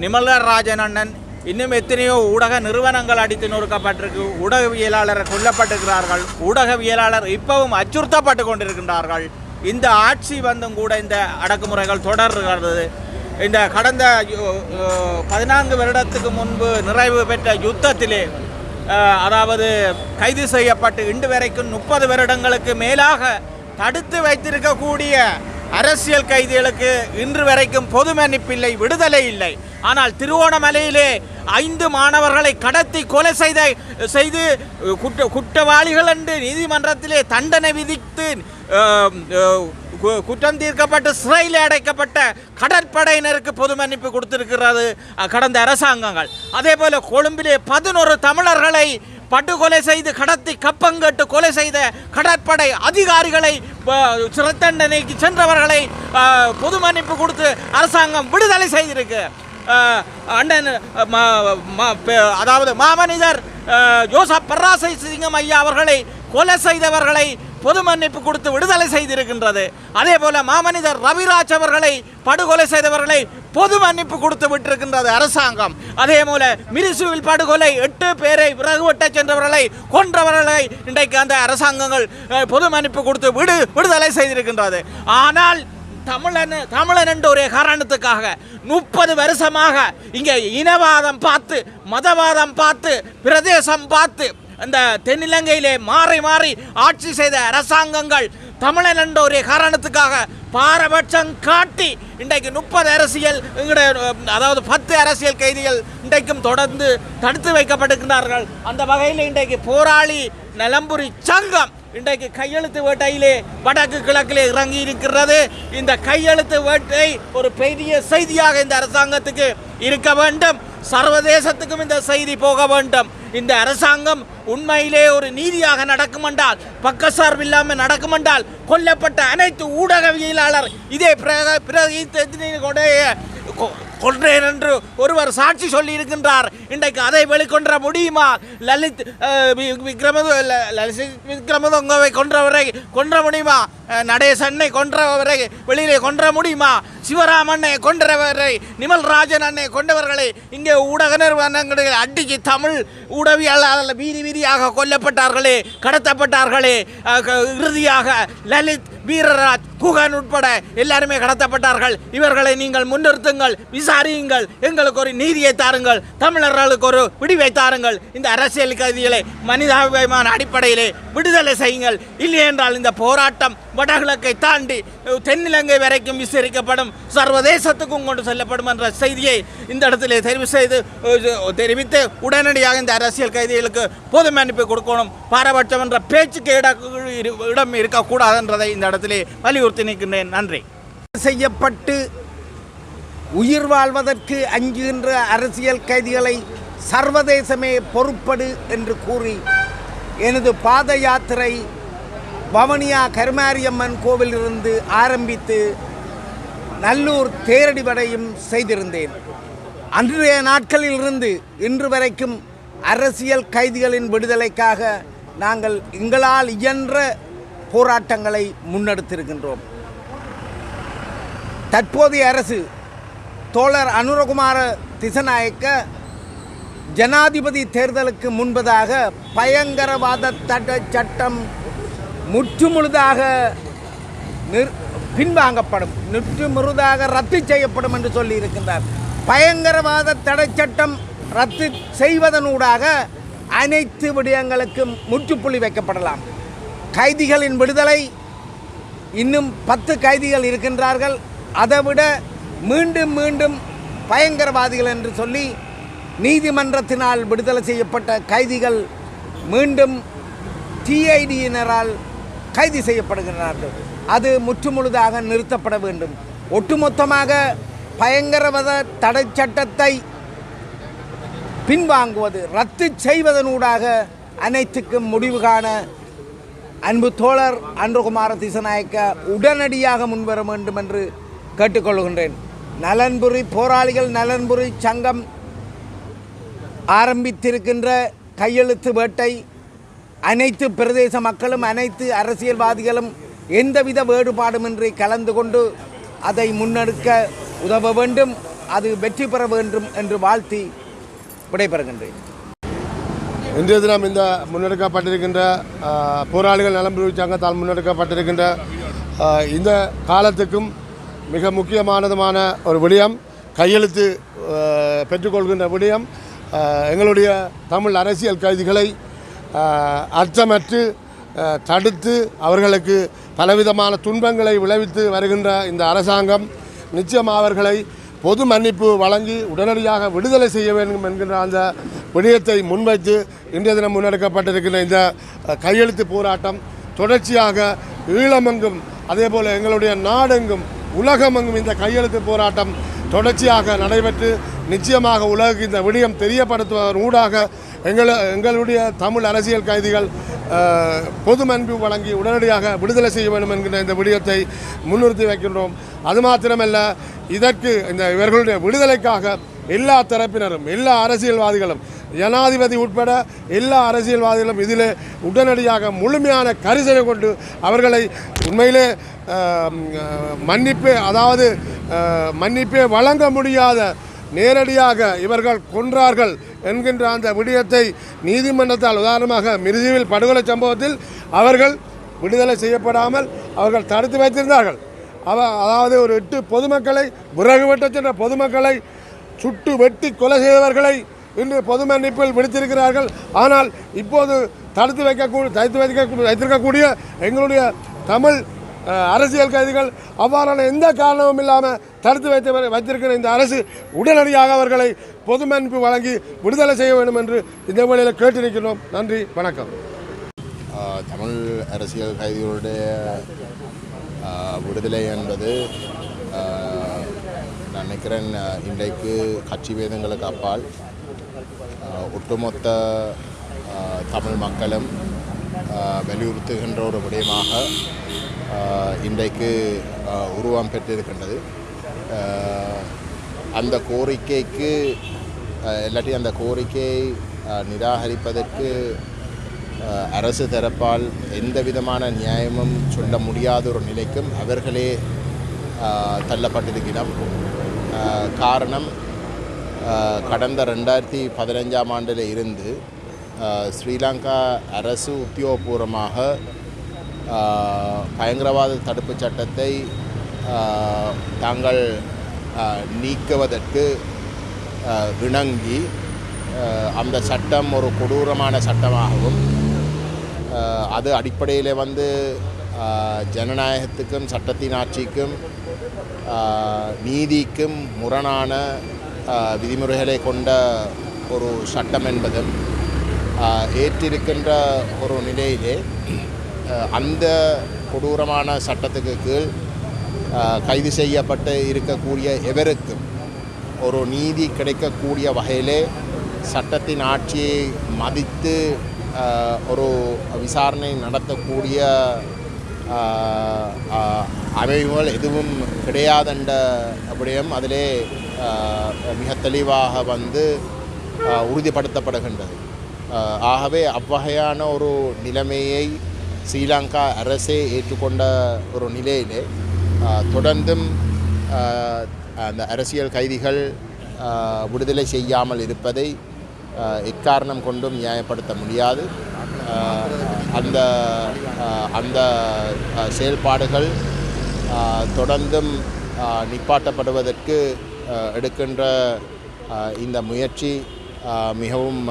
நிமலர் ராஜன் அண்ணன், இன்னும் எத்தனையோ ஊடக நிறுவனங்கள் அடித்து நொறுக்கப்பட்டிருக்கு. ஊடகவியலாளர் கொல்லப்பட்டிருக்கிறார்கள். ஊடகவியலாளர் இப்பவும் அச்சுறுத்தப்பட்டு கொண்டிருக்கின்றார்கள். இந்த ஆட்சி வந்தும் கூட இந்த அடக்குமுறைகள் தொடர்கிறது. இந்த கடந்த 14 வருடத்துக்கு முன்பு நிறைவு பெற்ற யுத்தத்திலே அதாவது கைது செய்யப்பட்டு இன்று வரைக்கும் 30 வருடங்களுக்கு மேலாக தடுத்து வைத்திருக்கக்கூடிய அரசியல் கைதிகளுக்கு இன்று வரைக்கும் பொது மன்னிப்பில்லை, விடுதலை இல்லை. ஆனால் திருவோணமலையிலே 5 மாணவர்களை கடத்தி கொலை செய்து குற்றவாளிகள் என்று நீதிமன்றத்திலே தண்டனை விதித்து குற்றம் தீர்க்கப்பட்டு சிறையில் அடைக்கப்பட்ட கடற்படையினருக்கு பொது மன்னிப்பு கொடுத்திருக்கிறது கடந்த அரசாங்கங்கள். அதே போல கொழும்பிலே 11 தமிழர்களை படுகொலை செய்து கடத்தி கப்பங்கட்டு கொலை செய்த கடற்படை அதிகாரிகளை சிறை தண்டனைக்கு சென்றவர்களை பொது மன்னிப்பு கொடுத்து அரசாங்கம் விடுதலை செய்திருக்கு. அண்ணன் அதாவது மாமனிதர் ஜோசப் பராசை சிங்கம் ஐயா அவர்களை கொலை செய்தவர்களை பொது மன்னிப்பு கொடுத்து விடுதலை செய்திருக்கின்றது. அதே போல மாமனிதர் ரவிராஜ் அவர்களை படுகொலை செய்தவர்களை பொது மன்னிப்பு கொடுத்து விட்டிருக்கின்றது அரசாங்கம். அதே போல மிரிசுவில் படுகொலை 8 பேரை விறகு வெட்ட சென்றவர்களை கொன்றவர்களை இன்றைக்கு அந்த அரசாங்கங்கள் பொது மன்னிப்பு கொடுத்து விடுதலை செய்திருக்கின்றது. ஆனால் தமிழன் என்ற ஒரே காரணத்துக்காக 30 வருஷமாக இங்கே இனவாதம் பார்த்து, மதவாதம் பார்த்து, பிரதேசம் பார்த்து அந்த தென்னிலங்கையிலே மாறி மாறி ஆட்சி செய்த அரசாங்கங்கள் தமிழன் என்ற ஒரே காரணத்துக்காக பாரபட்சம் காட்டி இன்றைக்கு 30 அரசியல் அதாவது 10 அரசியல் கைதிகள் இன்றைக்கும் தொடர்ந்து தடுத்து வைக்கப்பட்டிருக்கிறார்கள். அந்த வகையில் இன்றைக்கு போராளி நலம்புரி சங்கம் இன்றைக்கு கையெழுத்து வேட்டையிலே வடக்கு கிழக்கிலே இறங்கி இருக்கிறது. இந்த கையெழுத்து வேட்டை ஒரு பெரிய செய்தியாக இந்த அரசாங்கத்துக்கு இருக்க வேண்டும். சர்வதேசத்துக்கும் இந்த செய்தி போக வேண்டும். இந்த அரசாங்கம் உண்மையிலே ஒரு நீதியாக நடக்குமென்றால், பக்கசார்பில்லாமல் நடக்குமென்றால், கொல்லப்பட்ட அனைத்து ஊடகவியலாளர் இதே கொன்றேன் என்று ஒருவர் சாட்சி சொல்லி இருக்கின்றார். இன்றைக்கு அதை வெளிக்கொன்ற முடியுமா? லலித் விக்ரமதுங்கவை கொன்ற முடியுமா? நடேசனை கொன்றவரை வெளியிலே கொன்ற முடியுமா? சிவராமனை கொன்றவரை, நிமல்ராஜன் அண்ணை கொண்டவர்களை இங்கே ஊடக நிறுவனங்களில் அடிச்சு தமிழ் ஊடகவியலாளர் வீதி வீதியாக கொல்லப்பட்டார்களே, கடத்தப்பட்டார்களே. இறுதியாக லலித், வீரராஜ், குகன் உட்பட எல்லாருமே கடத்தப்பட்டார்கள். இவர்களை நீங்கள் முன்னிறுத்துங்கள், விசாரியுங்கள், எங்களுக்கு ஒரு நீதியை தாருங்கள், தமிழர்களுக்கு ஒரு விடிவை தாருங்கள். இந்த அரசியல் கைதிகளை மனிதாபிமான அடிப்படையிலே விடுதலை செய்யுங்கள். இல்லை என்றால் இந்த போராட்டம் வடகிழக்கை தாண்டி தென்னிலங்கை வரைக்கும் விசாரிக்கப்படும், சர்வதேசத்துக்கும் கொண்டு செல்லப்படும் என்ற செய்தியை இந்த இடத்திலே தெரிவித்து உடனடியாக இந்த அரசியல் கைதிகளுக்கு பொது மன்னிப்பு கொடுக்கணும். பாரபட்சம் என்ற பேச்சுக்கு இடம் இருக்கக்கூடாது என்றதை இந்த இடத்திலே வலியுறுத்தி நிற்கின்றேன். நன்றி. செய்யப்பட்டு உயிர் வாழ்வதற்கு அஞ்சுகின்ற அரசியல் கைதிகளை சர்வதேசமே பொறுப்படு என்று கூறி எனது பாத யாத்திரை வவுனியா கருமாரியம்மன் கோவிலிருந்து ஆரம்பித்து நல்லூர் தேரடி வரையும் செய்திருந்தேன். அன்றைய நாட்களில் இருந்து இன்று வரைக்கும் அரசியல் கைதிகளின் விடுதலைக்காக நாங்கள் எங்களால் இயன்ற போராட்டங்களை முன்னெடுத்திருக்கின்றோம். தற்போதைய அரசு தோழர் அனுரகுமார திசநாயக்க ஜனாதிபதி தேர்தலுக்கு முன்பதாக பயங்கரவாத தடை சட்டம் முற்றுமுழுதாக பின்வாங்கப்படும், முற்றுமுழுதாக ரத்து செய்யப்படும் என்று சொல்லி இருக்கின்றார். பயங்கரவாத தடை சட்டம் ரத்து செய்வதனூடாக அனைத்து விடயங்களுக்கும் முற்றுப்புள்ளி வைக்கப்படலாம். கைதிகளின் விடுதலை, இன்னும் 10 கைதிகள் இருக்கின்றார்கள். அதைவிட மீண்டும் மீண்டும் பயங்கரவாதிகள் என்று சொல்லி நீதிமன்றத்தினால் விடுதலை செய்யப்பட்ட கைதிகள் மீண்டும் டிஐடியினரால் கைது செய்யப்படுகிறார்கள். அது முற்றுமுழுதாக நிறுத்தப்பட வேண்டும். ஒட்டுமொத்தமாக பயங்கரவாத தடை சட்டத்தை பின்வாங்குவது, ரத்து செய்வதனூடாக அனைத்துக்கும் முடிவு காண அன்பு தோழர் அனுரகுமார திசநாயக்க உடனடியாக முன்வர வேண்டும் என்று கேட்டுக்கொள்கின்றேன். நலன்புரி போராளிகள் நலன்புரி சங்கம் ஆரம்பித்திருக்கின்ற கையெழுத்து வேட்டை அனைத்து பிரதேச மக்களும் அனைத்து அரசியல்வாதிகளும் எந்தவித வேறுபாடுமின்றி கலந்து கொண்டு அதை முன்னெடுக்க உதவ வேண்டும். அது வெற்றி பெற வேண்டும் என்று வாழ்த்தி விடைபெறுகின்றேன். இன்றைய தினம் இந்த முன்னெடுக்கப்பட்டிருக்கின்ற போராளிகள் நலன்புரி சங்கத்தால் முன்னெடுக்கப்பட்டிருக்கின்ற இந்த காலத்துக்கும் மிக முக்கியமானதுமான ஒரு விடயம், கையெழுத்து பெற்றுக்கொள்கின்ற விடயம். எங்களுடைய தமிழ் அரசியல் கைதிகளை அச்சமற்று தடுத்து அவர்களுக்கு பலவிதமான துன்பங்களை விளைவித்து வருகின்ற இந்த அரசாங்கம் நிச்சயமாக அவர்களை பொது மன்னிப்பு வழங்கி உடனடியாக விடுதலை செய்ய வேண்டும் என்கின்ற அந்த விடயத்தை முன்வைத்து இன்றைய தினம் முன்னெடுக்கப்பட்டிருக்கின்ற இந்த கையெழுத்து போராட்டம் தொடர்ச்சியாக ஈழமெங்கும் அதேபோல் எங்களுடைய நாடெங்கும் உலகமெங்கும் இந்த கையெழுத்து போராட்டம் தொடர்ச்சியாக நடைபெற்று நிச்சயமாக உலகுக்கு இந்த விடயம் தெரியப்படுத்துவதன் ஊடாக எங்களுடைய தமிழ் அரசியல் கைதிகள் பொது மன்னிப்பு வழங்கி உடனடியாக விடுதலை செய்ய வேண்டும் என்கின்ற இந்த விடயத்தை முன்னிறுத்தி வைக்கின்றோம். அது மாத்திரமல்ல, இதற்கு இவர்களுடைய விடுதலைக்காக எல்லா தரப்பினரும், எல்லா அரசியல்வாதிகளும், ஜனாதிபதி உட்பட எல்லா அரசியல்வாதிகளும் இதில் உடனடியாக முழுமையான கரிசனை கொண்டு அவர்களை உண்மையிலே மன்னிப்பே வழங்க முடியாத, நேரடியாக இவர்கள் கொன்றார்கள் என்கின்ற அந்த விடயத்தை நீதிமன்றத்தால், உதாரணமாக மிருதுவில் படுகொலை சம்பவத்தில் அவர்கள் விடுதலை செய்யப்படாமல் அவர்கள் தடுத்து வைத்திருந்தார்கள். அதாவது ஒரு 8 பொதுமக்களை, விறகு வெட்ட சென்ற பொதுமக்களை சுட்டு வெட்டி கொலை செய்தவர்களை இன்று பொது மன்னிப்பில் விடுத்திருக்கிறார்கள். ஆனால் இப்போது தடுத்து வைத்திருக்கக்கூடிய எங்களுடைய தமிழ் அரசியல் கைதிகள் அவ்வாறான எந்த காரணமும் இல்லாமல் தடுத்து வைத்திருக்கிற இந்த அரசு உடனடியாக அவர்களை பொது மன்னிப்பு வழங்கி விடுதலை செய்ய வேண்டும் என்று இந்த வேளையில் கேட்டு நிற்கிறோம். நன்றி, வணக்கம். தமிழ் அரசியல் கைதிகளுடைய விடுதலை என்பது நான் நினைக்கிறேன் இன்றைக்கு கட்சி பேதங்களுக்கு அப்பால் ஒட்டுமொத்த தமிழ் மக்களும் வலியுறுத்துகின்ற ஒரு விடயமாக இன்றைக்கு உருவம் பெற்றிருக்கின்றது. அந்த கோரிக்கைக்கு இல்லாட்டி அந்த கோரிக்கையை நிராகரிப்பதற்கு அரசு தரப்பால் எந்த விதமான நியாயமும் சொல்ல முடியாத ஒரு நிலைக்கும் அவர்களே தள்ளப்பட்டிருக்கிறோம். காரணம், கடந்த 2015ஆம் ஆண்டில் இருந்து ஸ்ரீலங்கா அரசு உத்தியோகபூர்வமாக பயங்கரவாத தடுப்புச் சட்டத்தை தாங்கள் நீக்குவதற்கு இணங்கி அந்த சட்டம் ஒரு கொடூரமான சட்டமாகவும் அது அடிப்படையில் ஜனநாயகத்துக்கும் சட்டத்தின் ஆட்சிக்கும் நீதிக்கும் முரணான விதிமுறைகளை கொண்ட ஒரு சட்டம் என்பதும் ஏற்றிருக்கின்ற ஒரு நிலையிலே அந்த கொடூரமான சட்டத்துக்கு கீழ் கைது செய்யப்பட்டு இருக்கக்கூடிய எவருக்கும் ஒரு நீதி கிடைக்கக்கூடிய வகையிலே சட்டத்தின் ஆட்சியை மதித்து ஒரு விசாரணை நடத்தக்கூடிய அமைவுகள் எதுவும் கிடையாதென்ற விடயம் அதிலே மிக தெளிவாக உறுதிப்படுத்தப்படுகின்றது. ஆகவே அவ்வகையான ஒரு நிலைமையை ஸ்ரீலங்கா அரசே ஏற்றுக்கொண்ட ஒரு நிலையிலே தொடர்ந்தும் அந்த அரசியல் கைதிகள் விடுதலை செய்யாமல் இருப்பதை எக்காரணம் கொண்டும் நியாயப்படுத்த முடியாது. அந்த அந்த செயல்பாடுகள் தொடர்ந்தும் நிப்பாட்டப்படுவதற்கு எடுக்கின்ற இந்த முயற்சி மிகவும்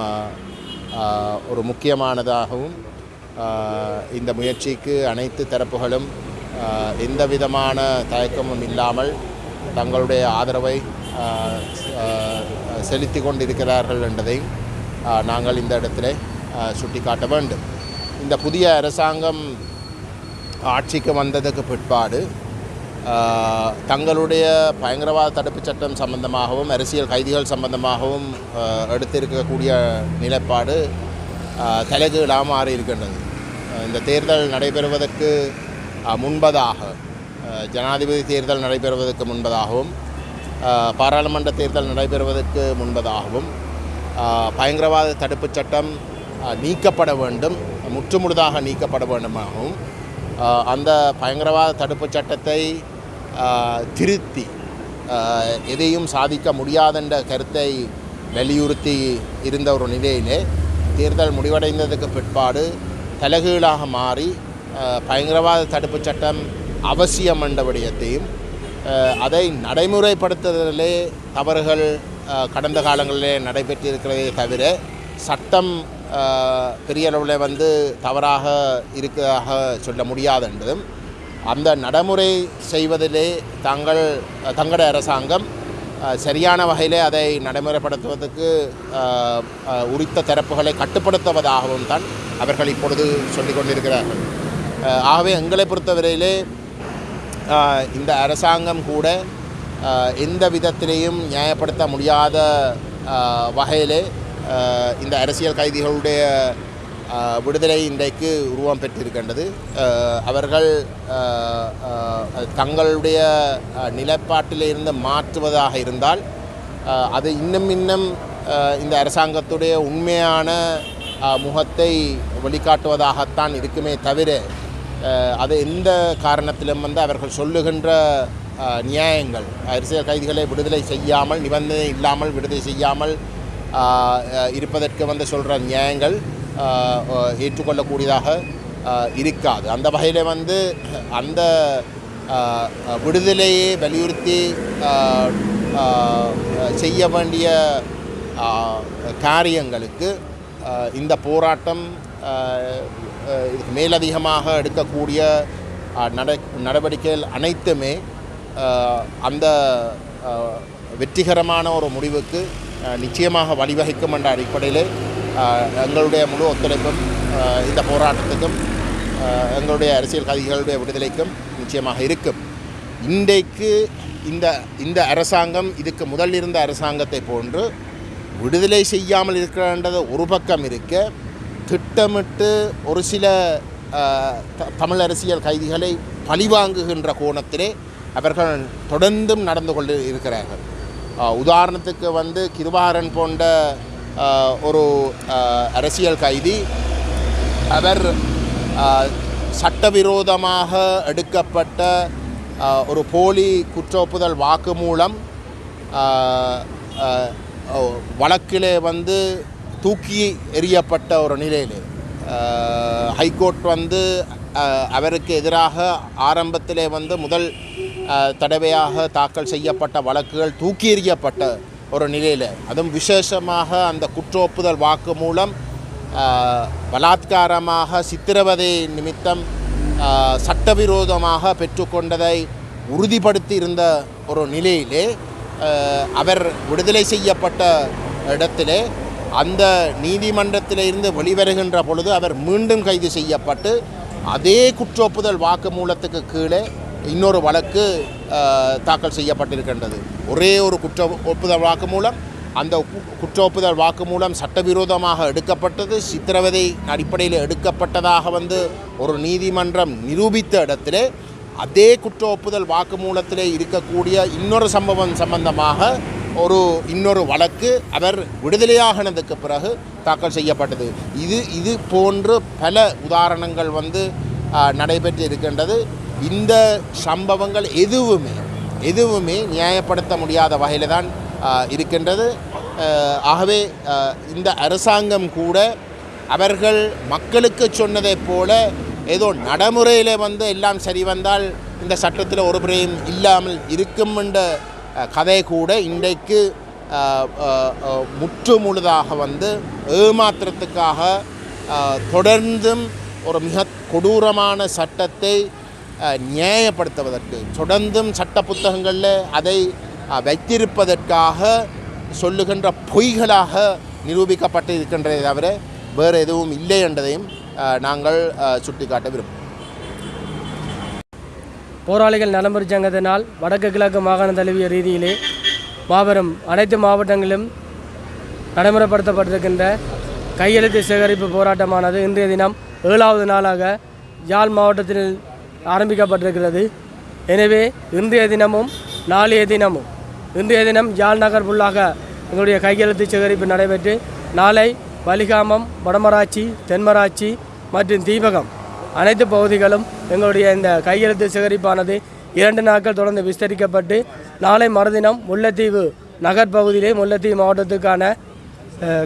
ஒரு முக்கியமானதாகவும் இந்த முயற்சிக்கு அனைத்து தரப்புகளும் எந்த விதமான தயக்கமும் இல்லாமல் தங்களுடைய ஆதரவை செலுத்தி கொண்டிருக்கிறார்கள் என்பதை நாங்கள் இந்த இடத்துல சுட்டிக்காட்ட வேண்டும். இந்த புதிய அரசாங்கம் ஆட்சிக்கு வந்ததுக்கு பிற்பாடு தங்களுடைய பயங்கரவாத தடுப்புச் சட்டம் சம்பந்தமாகவும் அரசியல் கைதிகள் சம்பந்தமாகவும் எடுத்திருக்கக்கூடிய நிலைப்பாடு தலைகீழாக மாறி இருக்கின்றது. இந்த தேர்தல் நடைபெறுவதற்கு முன்பதாக, ஜனாதிபதி தேர்தல் நடைபெறுவதற்கு முன்பதாகவும் பாராளுமன்ற தேர்தல் நடைபெறுவதற்கு முன்பதாகவும் பயங்கரவாத தடுப்புச் சட்டம் நீக்கப்பட வேண்டும், முற்றுமுழுதாக நீக்கப்பட வேண்டுமாகவும் அந்த பயங்கரவாத தடுப்புச் சட்டத்தை திருத்தி எதையும் சாதிக்க முடியாதென்ற கருத்தை வலியுறுத்தி இருந்த ஒரு நிலையிலே தேர்தல் முடிவடைந்ததுக்கு பிற்பாடு தலைகீழாக மாறி பயங்கரவாத தடுப்புச் சட்டம் அவசியம் என்ற விடயத்தையும் அதை நடைமுறைப்படுத்துவதிலே தவறுகள் கடந்த காலங்களிலே நடைபெற்றிருக்கிறதே தவிர சட்டம் பெரிய அளவில் தவறாக இருக்கிறதாக சொல்ல முடியாது என்பதும், அந்த நடைமுறை செய்வதிலே தங்களுடைய அரசாங்கம் சரியான வகையிலே அதை நடைமுறைப்படுத்துவதற்கு உரித்த தரப்புகளை கட்டுப்படுத்துவதாகவும் தான் அவர்கள் இப்பொழுது சொல்லிக் கொண்டிருக்கிறார்கள். ஆகவே எங்களை பொறுத்தவரையிலே இந்த அரசாங்கம் கூட எந்த விதத்திலேயும் நியாயப்படுத்த முடியாத வகையிலே இந்த அரசியல் கைதிகளுடைய விடுதலை இன்றைக்கு உருவம் பெற்றிருக்கின்றது. அவர்கள் தங்களுடைய நிலைப்பாட்டிலிருந்து மாற்றுவதாக இருந்தால் அது இன்னும் இந்த அரசாங்கத்துடைய உண்மையான முகத்தை வெளிக்காட்டுவதாகத்தான் இருக்குமே தவிர அது எந்த காரணத்திலும் அவர்கள் சொல்லுகின்ற நியாயங்கள், அரசியல் கைதிகளை விடுதலை செய்யாமல், நிபந்தனை இல்லாமல் விடுதலை செய்யாமல் இருப்பதற்கு சொல்கிற நியாயங்கள் ஏற்றுக்கொள்ளக்கூடியதாக இருக்காது. அந்த வகையில் அந்த விடுதலையை வலியுறுத்தி செய்ய வேண்டிய காரியங்களுக்கு இந்த போராட்டம் இதுக்கு மேலதிகமாக எடுக்கக்கூடிய நடவடிக்கைகள் அனைத்துமே அந்த வெற்றிகரமான ஒரு முடிவுக்கு நிச்சயமாக வழிவகுக்கும் என்ற அடிப்படையில் எங்களுடைய முழு ஒத்துழைப்பும் இந்த போராட்டத்துக்கும் எங்களுடைய அரசியல் கைதிகளுடைய விடுதலைக்கும் நிச்சயமாக இருக்கும். இன்றைக்கு இந்த அரசாங்கம் இதுக்கு முதல் இருந்த அரசாங்கத்தை போன்று விடுதலை செய்யாமல் இருக்கிறன்றது ஒரு பக்கம் இருக்க, திட்டமிட்டு ஒரு சில தமிழ் அரசியல் கைதிகளை பழிவாங்குகின்ற கோணத்திலே அவர்கள் தொடர்ந்தும் நடந்து கொண்டு இருக்கிறார்கள். உதாரணத்துக்கு வந்து கிருபாரன் போன்ற ஒரு அரசியல் கைதி அவர் சட்டவிரோதமாக எடுக்கப்பட்ட ஒரு போலி குற்றொப்புதல் வாக்குமூலம் வழக்கிலே வந்து தூக்கி எறியப்பட்ட ஒரு நிலையில் ஹைகோர்ட் வந்து அவருக்கு எதிராக ஆரம்பத்திலே வந்து முதல் தடவையாக தாக்கல் செய்யப்பட்ட வழக்குகள் தூக்கி எறியப்பட்ட ஒரு நிலையில், அதுவும் விசேஷமாக அந்த குற்றொப்புதல் வாக்குமூலம் பலாத்காரமாக சித்திரவதை நிமித்தம் சட்டவிரோதமாக பெற்றுக்கொண்டதை உறுதிப்படுத்தி இருந்த ஒரு நிலையிலே அவர் விடுதலை செய்யப்பட்ட இடத்திலே அந்த நீதிமன்றத்திலிருந்து வெளிவருகின்ற பொழுது அவர் மீண்டும் கைது செய்யப்பட்டு அதே குற்றொப்புதல் வாக்குமூலத்துக்கு கீழே இன்னொரு வழக்கு தாக்கல் செய்யப்பட்டிருக்கின்றது. ஒரே ஒரு ஒப்புதல் வாக்குமூலம், அந்த குற்றொப்புதல் வாக்குமூலம் சட்டவிரோதமாக எடுக்கப்பட்டது, சித்திரவதை அடிப்படையில் எடுக்கப்பட்டதாக வந்து ஒரு நீதிமன்றம் நிரூபித்த இடத்திலே அதே குற்றொப்புதல் வாக்குமூலத்திலே இருக்கக்கூடிய இன்னொரு சம்பவம் சம்பந்தமாக இன்னொரு வழக்கு அவர் விடுதலையாகினதுக்கு பிறகு தாக்கல் செய்யப்பட்டது. இது போன்று பல உதாரணங்கள் வந்து நடைபெற்று இருக்கின்றது. இந்த சம்பவங்கள் எதுவுமே நியாயப்படுத்த முடியாத வகையில் தான் இருக்கின்றது. ஆகவே இந்த அரசாங்கம் கூட அவர்கள் மக்களுக்கு சொன்னதைப் போல ஏதோ நடைமுறையில் வந்து எல்லாம் சரி வந்தால் இந்த சட்டத்தில் ஒரு பிரியம் இல்லாமல் இருக்கும் என்ற கதை கூட இன்றைக்கு முற்று முழுதாக வந்து ஏமாத்திரத்துக்காக தொடர்ந்தும் ஒரு மிக கொடூரமான சட்டத்தை நியாயப்படுத்துவதற்கு தொடர்ந்தும் சட்ட புத்தகங்களில் அதை வைத்திருப்பதற்காக சொல்லுகின்ற பொய்களாக நிரூபிக்கப்பட்டு இருக்கின்றதை தவிர வேறு எதுவும் இல்லை என்பதையும் நாங்கள் சுட்டிக்காட்ட விரும்புகிறோம். போராளிகள் நலம்புரி சங்கத்தினால் வடக்கு கிழக்கு மாகாண தழுவிய ரீதியிலே மாபெரும் அனைத்து மாவட்டங்களிலும் நடைமுறைப்படுத்தப்பட்டிருக்கின்ற கையெழுத்து சேகரிப்பு போராட்டமானது இன்றைய தினம் 7வது நாளாக யாழ் மாவட்டத்தில் ஆரம்பிக்கப்பட்டிருக்கிறது. எனவே இன்றைய தினமும் நாளைய தினமும் இன்றைய தினம் யாழ் நகர் ஃபுல்லாக எங்களுடைய கையெழுத்து சேகரிப்பு நடைபெற்று நாளை வலிகாமம், வடமராட்சி, தென்மராட்சி மற்றும் தீபகம் அனைத்து பகுதிகளும் எங்களுடைய இந்த கையெழுத்து சேகரிப்பானது 2 நாட்கள் தொடர்ந்து விஸ்தரிக்கப்பட்டு நாளை மறுதினம் முல்லைத்தீவு நகர்பகுதியிலே முல்லைத்தீவு மாவட்டத்துக்கான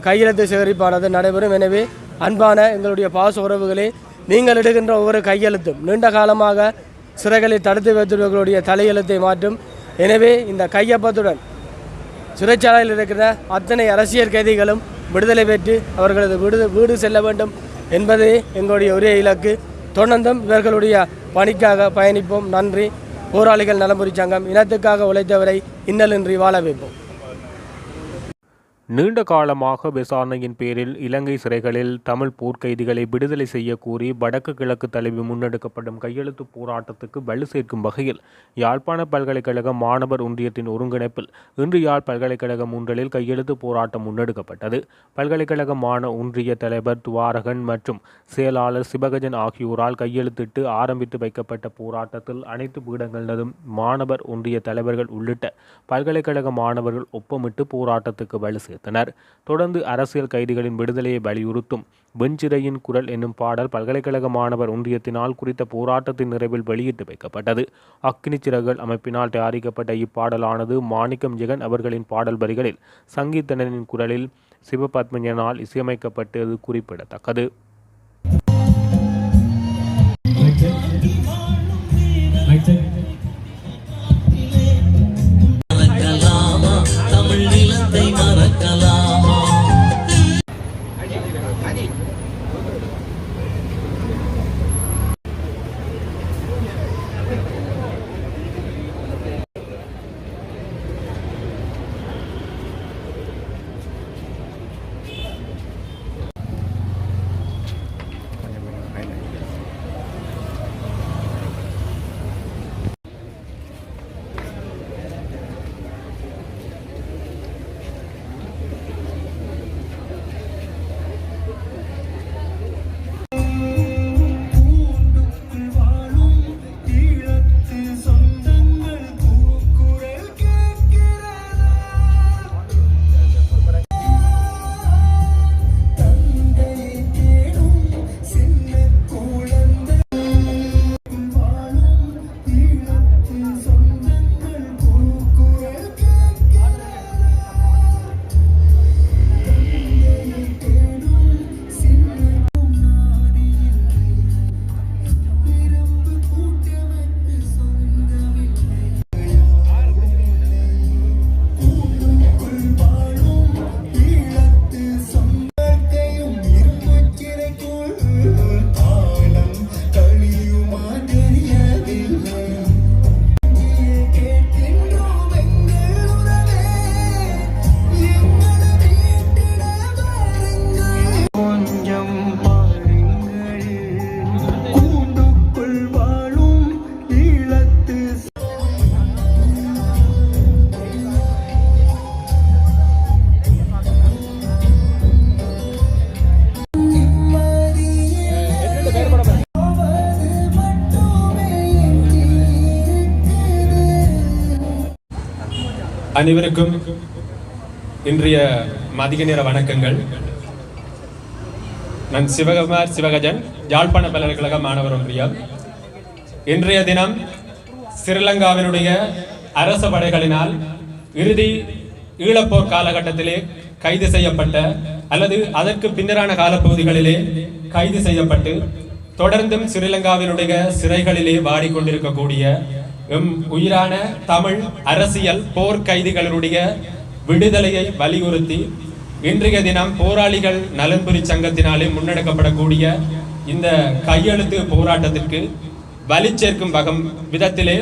கையெழுத்து சேகரிப்பானது நடைபெறும். எனவே அன்பான எங்களுடைய பாச உறவுகளே, நீங்கள் எடுக்கின்ற ஒவ்வொரு கையெழுத்தும் நீண்ட காலமாக சிறைகளில் தடுத்து வைத்தவர்களுடைய தலையெழுத்தை மாற்றும். எனவே இந்த கையொப்பத்துடன் சிறைச்சாலையில் இருக்கிற அத்தனை அரசியல் கைதிகளும் விடுதலை பெற்று அவர்களது வீடு செல்ல வேண்டும் என்பதே எங்களுடைய ஒரே இலக்கு. தொடர்ந்தும் இவர்களுடைய பணிக்காக பயணிப்போம். நன்றி. போராளிகள் நலம்புரி சங்கம் இனத்துக்காக உழைத்தவரை இன்னலின்றி வாழ வைப்போம். நீண்ட காலமாக விசாரணையின் பேரில் இலங்கை சிறைகளில் தமிழ் போர்க்கைதிகளை விடுதலை செய்ய கோரி வடக்கு கிழக்கு தழுவி முன்னெடுக்கப்படும் கையெழுத்து போராட்டத்துக்கு வலு சேர்க்கும் வகையில் யாழ்ப்பாண பல்கலைக்கழக மாணவர் ஒன்றியத்தின் ஒருங்கிணைப்பில் இன்று யாழ் பல்கலைக்கழகம் ஒன்றில் கையெழுத்து போராட்டம் முன்னெடுக்கப்பட்டது. பல்கலைக்கழக மாணவ ஒன்றிய தலைவர் துவாரகன் மற்றும் செயலாளர் சிவகஜன் ஆகியோரால் கையெழுத்திட்டு ஆரம்பித்து வைக்கப்பட்ட போராட்டத்தில் அனைத்து பீடங்களிலும் மாணவர் ஒன்றிய தலைவர்கள் உள்ளிட்ட பல்கலைக்கழக மாணவர்கள் ஒப்பமிட்டு போராட்டத்துக்கு வலு சேர்த்தனர். தொடர்ந்து அரசியல் கைதிகளின் விடுதலையை வலியுறுத்தும் வெஞ்சிறையின் குரல் என்னும் பாடல் பல்கலைக்கழக மாணவர் ஒன்றியத்தினால் குறித்த போராட்டத்தின் நிறைவில் வெளியிட்டு வைக்கப்பட்டது. அக்கினி சிறகுகள் அமைப்பினால் தயாரிக்கப்பட்ட இப்பாடலானது மாணிக்கம் ஜெகன் அவர்களின் பாடல் வரிகளில் சங்கீதனின் குரலில் சிவபத்மஞனால் இசையமைக்கப்பட்டது குறிப்பிடத்தக்கது. அனைவருக்கும் இன்றைய மதிய நேர வணக்கங்கள். நான் சிவகுமார் சிவகஜன், யாழ்ப்பாண பல்கலைக்கழக மாணவர் ஒன்றியம். இன்றைய தினம் ஸ்ரீலங்காவினுடைய அரச படைகளினால் இறுதி ஈழப்போர் காலகட்டத்திலே கைது செய்யப்பட்ட அல்லது அதற்கு பின்னரான காலப்பகுதிகளிலே கைது செய்யப்பட்டு தொடர்ந்தும் ஸ்ரீலங்காவினுடைய சிறைகளிலே வாடிக்கொண்டிருக்கக்கூடிய உயிரான தமிழ் அரசியல் போர் கைதிகளுடைய விடுதலையை வலியுறுத்தி இன்றைய தினம் போராளிகள் நலன்புரி சங்கத்தினாலே முன்னெடுக்கப்படக்கூடிய இந்த கையெழுத்து போராட்டத்திற்கு வலி சேர்க்கும் விதத்திலே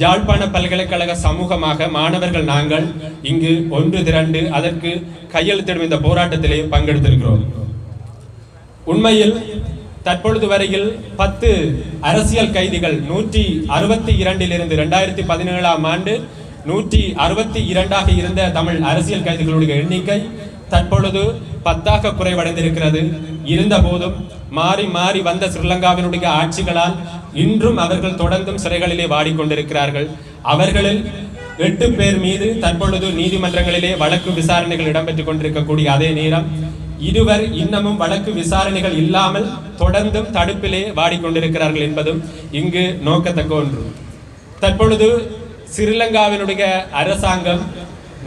யாழ்ப்பாண பல்கலைக்கழக சமூகமாக மாணவர்கள் நாங்கள் இங்கு ஒன்று திரண்டு அதற்கு கையெழுத்திடும் இந்த போராட்டத்திலே பங்கெடுத்திருக்கிறோம். உண்மையில் தற்பொழுது வரையில் 10 அரசியல் கைதிகள் 162 2017 ஆண்டு 162 இருந்த தமிழ் அரசியல் கைதிகளுடைய எண்ணிக்கை தற்பொழுது 10 குறைவடைந்திருக்கிறது. இருந்த போதும் மாறி மாறி வந்த ஸ்ரீலங்காவினுடைய ஆட்சிகளால் இன்றும் அவர்கள் தொடர்ந்தும் சிறைகளிலே வாடிக்கொண்டிருக்கிறார்கள். அவர்களில் 8 பேர் மீது தற்பொழுது நீதிமன்றங்களிலே வழக்கு விசாரணைகள் இடம்பெற்றுக் கொண்டிருக்கக்கூடிய அதே நேரம் 2 இன்னமும் வழக்கு விசாரணைகள் இல்லாமல் தொடர்ந்தும் தடுப்பிலே வாடிக்கொண்டிருக்கிறார்கள் என்பதும் இங்கு நோக்கத்தக்க ஒன்று. தற்பொழுது ஸ்ரீலங்காவினுடைய அரசாங்கம்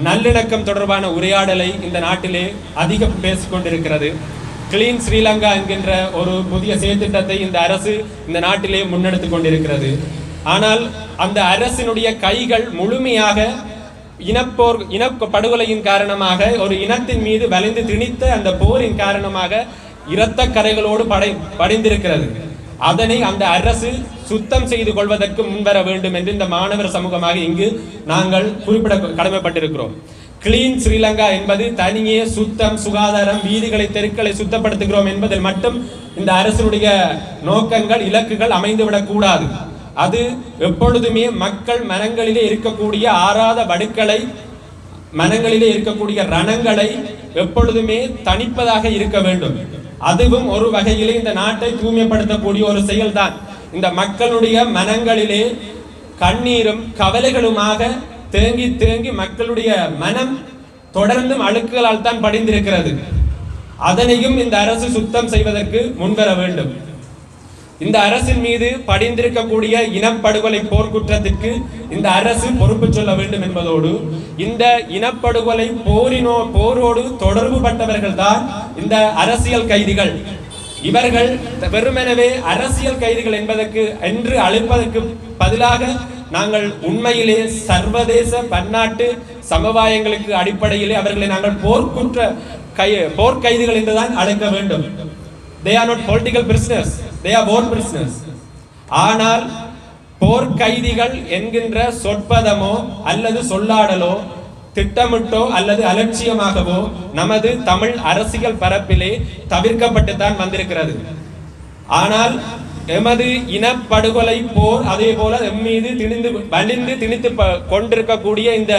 நல்லிணக்கம் தொடர்பான உரையாடலை இந்த நாட்டிலே அதிகம் பேசிக்கொண்டிருக்கிறது. கிளீன் ஸ்ரீலங்கா என்கின்ற ஒரு புதிய செயற்திட்டத்தை இந்த அரசு இந்த நாட்டிலே முன்னெடுத்துக் கொண்டிருக்கிறது. ஆனால் அந்த அரசினுடைய கைகள் முழுமையாக இன படுகொலையின் காரணமாக ஒரு இனத்தின் மீது வளைந்து திணித்த அந்த போரின் காரணமாக இரத்த கரைகளோடு படிந்திருக்கிறது. அதனை அந்த அரசு சுத்தம் செய்து கொள்வதற்கு முன்வர வேண்டும் என்று இந்த மாணவர் சமூகமாக இங்கு நாங்கள் குறிப்பிட கடமைப்பட்டிருக்கிறோம். கிளீன் ஸ்ரீலங்கா என்பது தனியே சுத்தம், சுகாதாரம், வீதிகளை, தெருக்களை சுத்தப்படுத்துகிறோம் என்பதில் மட்டும் இந்த அரசுடைய நோக்கங்கள், இலக்குகள் அமைந்துவிடக் கூடாது. அது எப்பொழுதுமே மக்கள் மனங்களிலே இருக்கக்கூடிய ஆறாத வடுக்களை, மனங்களிலே இருக்கக்கூடிய ரணங்களை எப்பொழுதுமே தணிப்பதாக இருக்க வேண்டும். அதுவும் ஒரு வகையிலே இந்த நாட்டை தூய்மைப்படுத்தக்கூடிய ஒரு செயல்தான். இந்த மக்களுடைய மனங்களிலே கண்ணீரும் கவலைகளுமாக தேங்கி தேங்கி மக்களுடைய மனம் தொடர்ந்தும் அழுக்குகளால் தான் படிந்திருக்கிறது. அதனையும் இந்த அரசு சுத்தம் செய்வதற்கு முன்வர வேண்டும். இந்த அரசின் மீது படிந்திருக்கக்கூடிய இனப்படுகொலை போர்க்குற்றத்திற்கு இந்த அரசு பொறுப்பு சொல்ல வேண்டும் என்பதோடு இந்த இனப்படுகொலை போரோடு தொடர்பு பட்டவர்கள் தான் இந்த அரசியல் கைதிகள். இவர்கள் வெறுமெனவே அரசியல் கைதிகள் என்பதற்கு என்று அழைப்பதற்கு பதிலாக நாங்கள் உண்மையிலே சர்வதேச பன்னாட்டு சமவாயங்களுக்கு அடிப்படையிலே அவர்களை நாங்கள் போர்க்கைதிகள் என்றுதான் அழைக்க வேண்டும். They are not political prisoners, they are war prisoners. ஆனால் போர்க்கைதிகள் என்கின்ற சொற்பதமோ அல்லது சொல்லாடலோ திட்டமிட்டோ அல்லது அலட்சியமாகவோ நமது தமிழ் அரசியல் பரப்பிலே தவிர்க்கப்பட்டுத்தான் வந்திருக்கிறது. ஆனால் எமது இனப்படுகொலை போர் அதே போல எம்மீது திணித்து கொண்டிருக்கக்கூடிய இந்த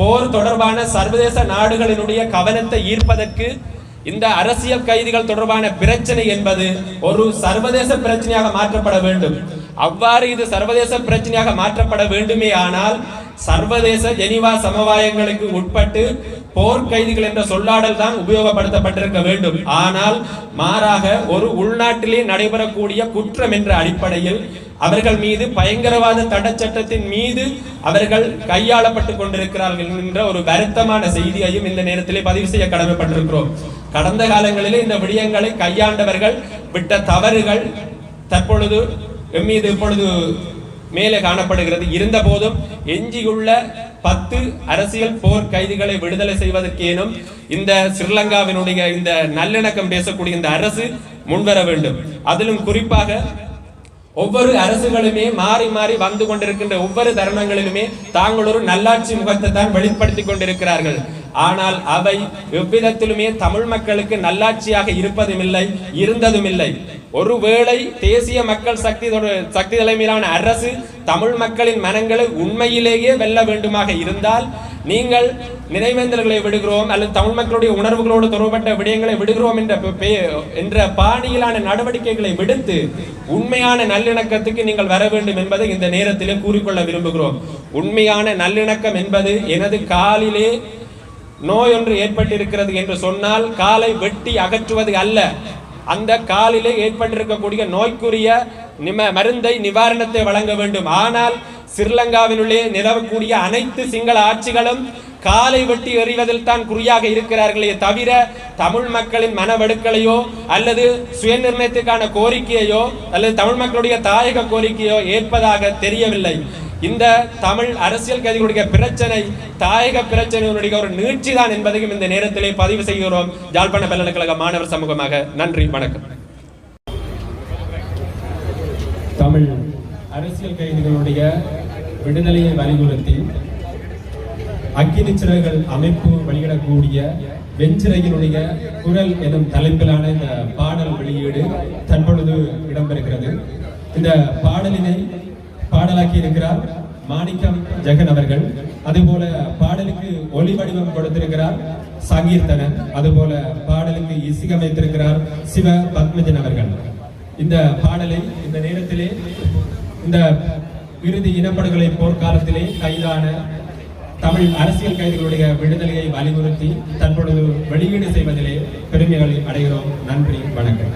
போர் தொடர்பான சர்வதேச நாடுகளினுடைய கவனத்தை ஈர்ப்பதற்கு இந்த அரசியல் கைதிகள் தொடர்பான பிரச்சனை என்பது ஒரு சர்வதேச பிரச்சனையாக மாற்றப்பட வேண்டும். அவ்வாறு இது சர்வதேச பிரச்சனையாக மாற்றப்பட வேண்டுமே ஆனால் சர்வதேச ஜெனீவா சமவாயங்களுக்கு உட்பட்டு போர்க்கைதிகள் என்ற சொல்லாடல் தான் உபயோகப்படுத்தப்பட்டிருக்க வேண்டும். ஆனால் மாறாக ஒரு உள்நாட்டிலே நடைபெறக்கூடிய குற்றம் என்ற அடிப்படையில் அவர்கள் மீது பயங்கரவாத தடை சட்டத்தின் மீது அவர்கள் கையாளப்பட்டு கொண்டிருக்கிறார்கள் என்ற ஒரு வருத்தமான செய்தியையும் இந்த நேரத்திலே பதிவு செய்ய கடமைப்பட்டிருக்கிறோம். கடந்த காலங்களிலே இந்த விடயங்களை கையாண்டவர்கள் விட்ட தவறுகள் தற்பொழுது எம்மீது இப்பொழுது மேலே காணப்படுகிறது. இருந்த போதும் எஞ்சியுள்ள 10 அரசியல் போர் கைதிகளை விடுதலை செய்வதற்கேனும் இந்த ஸ்ரீலங்காவினுடைய இந்த நல்லிணக்கம் பேசக்கூடிய இந்த அரசு முன்வர வேண்டும். அதிலும் குறிப்பாக ஒவ்வொரு அரசுகளுமே மாறி மாறி வந்து கொண்டிருக்கின்ற ஒவ்வொரு தருணங்களிலுமே தாங்கள் ஒரு நல்லாட்சி முகத்தை தான் வெளிப்படுத்திக் கொண்டிருக்கிறார்கள். ஆனால் அவை எவ்விதத்திலுமே தமிழ் மக்களுக்கு நல்லாட்சியாக இருப்பதும் இல்லை, இருந்ததும் இல்லை. ஒருவேளை தேசிய மக்கள் சக்தி தலைமையிலான அரசு தமிழ் மக்களின் மனங்களை உண்மையிலேயே வெல்ல வேண்டுமாக இருந்தால் நீங்கள் நினைவேந்தல்களை விடுகிறோம் அல்லது தமிழ் மக்களுடைய உணர்வுகளோடு தொடர்பட்ட விடயங்களை விடுகிறோம் என்ற பாணியிலான நடவடிக்கைகளை விடுத்து உண்மையான நல்லிணக்கத்துக்கு நீங்கள் வர வேண்டும் என்பதை இந்த நேரத்திலே கூறிக்கொள்ள விரும்புகிறோம். உண்மையான நல்லிணக்கம் என்பது எனது காலிலே நோய் ஒன்று ஏற்பட்டிருக்கிறது என்று சொன்னால் காலை வெட்டி அகற்றுவது அல்ல. அந்த காலிலே ஏற்பட்டிருக்கக்கூடிய நோய்க்குரிய மருந்தை நிவாரணத்தை வழங்க வேண்டும். ஆனால் ஸ்ரீலங்காவினுள்ளே நிலவக்கூடிய அனைத்து சிங்கள ஆட்சிகளும் காலை வெட்டி எறிவதில் தான் குறியாக இருக்கிறார்களே தவிர தமிழ் மக்களின் மனவடுக்களையோ அல்லது சுயநிர்ணயத்துக்கான கோரிக்கையோ அல்லது தமிழ் மக்களுடைய தாயக கோரிக்கையோ ஏற்பதாக தெரியவில்லை. இந்த தமிழ் அரசியல் கைதிகளுடைய பிரச்சனை தாயக பிரச்சனையினுடைய ஒரு நீட்சி தான் என்பதையும் இந்த நேரத்திலே பதிவு செய்கிறோம். யாழ்ப்பாண பல்கலைக்கழக மாணவர் சமூகமாக நன்றி, வணக்கம். தமிழ் அரசியல் கைதிகளுடைய விடுதலையை வலியுறுத்தி அக்கினி சிறகுகள் அமைப்பு வெளியிடக்கூடிய வெஞ்சிறையினுடைய குரல் எனும் தலைப்பிலான இந்த பாடல் வெளியீடு தற்பொழுது இடம்பெறுகிறது. இந்த பாடலினை பாடலாக்கி இருக்கிறார் மாணிக்கம் ஜெகன் அவர்கள். அதுபோல பாடலுக்கு ஒளி வடிவம் கொடுத்திருக்கிறார் சங்கீர்த்தனன். அதுபோல பாடலுக்கு இசையமைத்திருக்கிறார் சிவ பத்மஜன் அவர்கள். இந்த பாடலை இந்த நேரத்திலே இந்த இறுதி இனப்படுகொலை போர்க்காலத்திலே கைதான தமிழ் அரசியல் கைதிகளுடைய விடுதலையை வலியுறுத்தி தற்பொழுது வெளியீடு செய்வதிலே பெருமைகளை அடைகிறோம். நன்றி, வணக்கம்.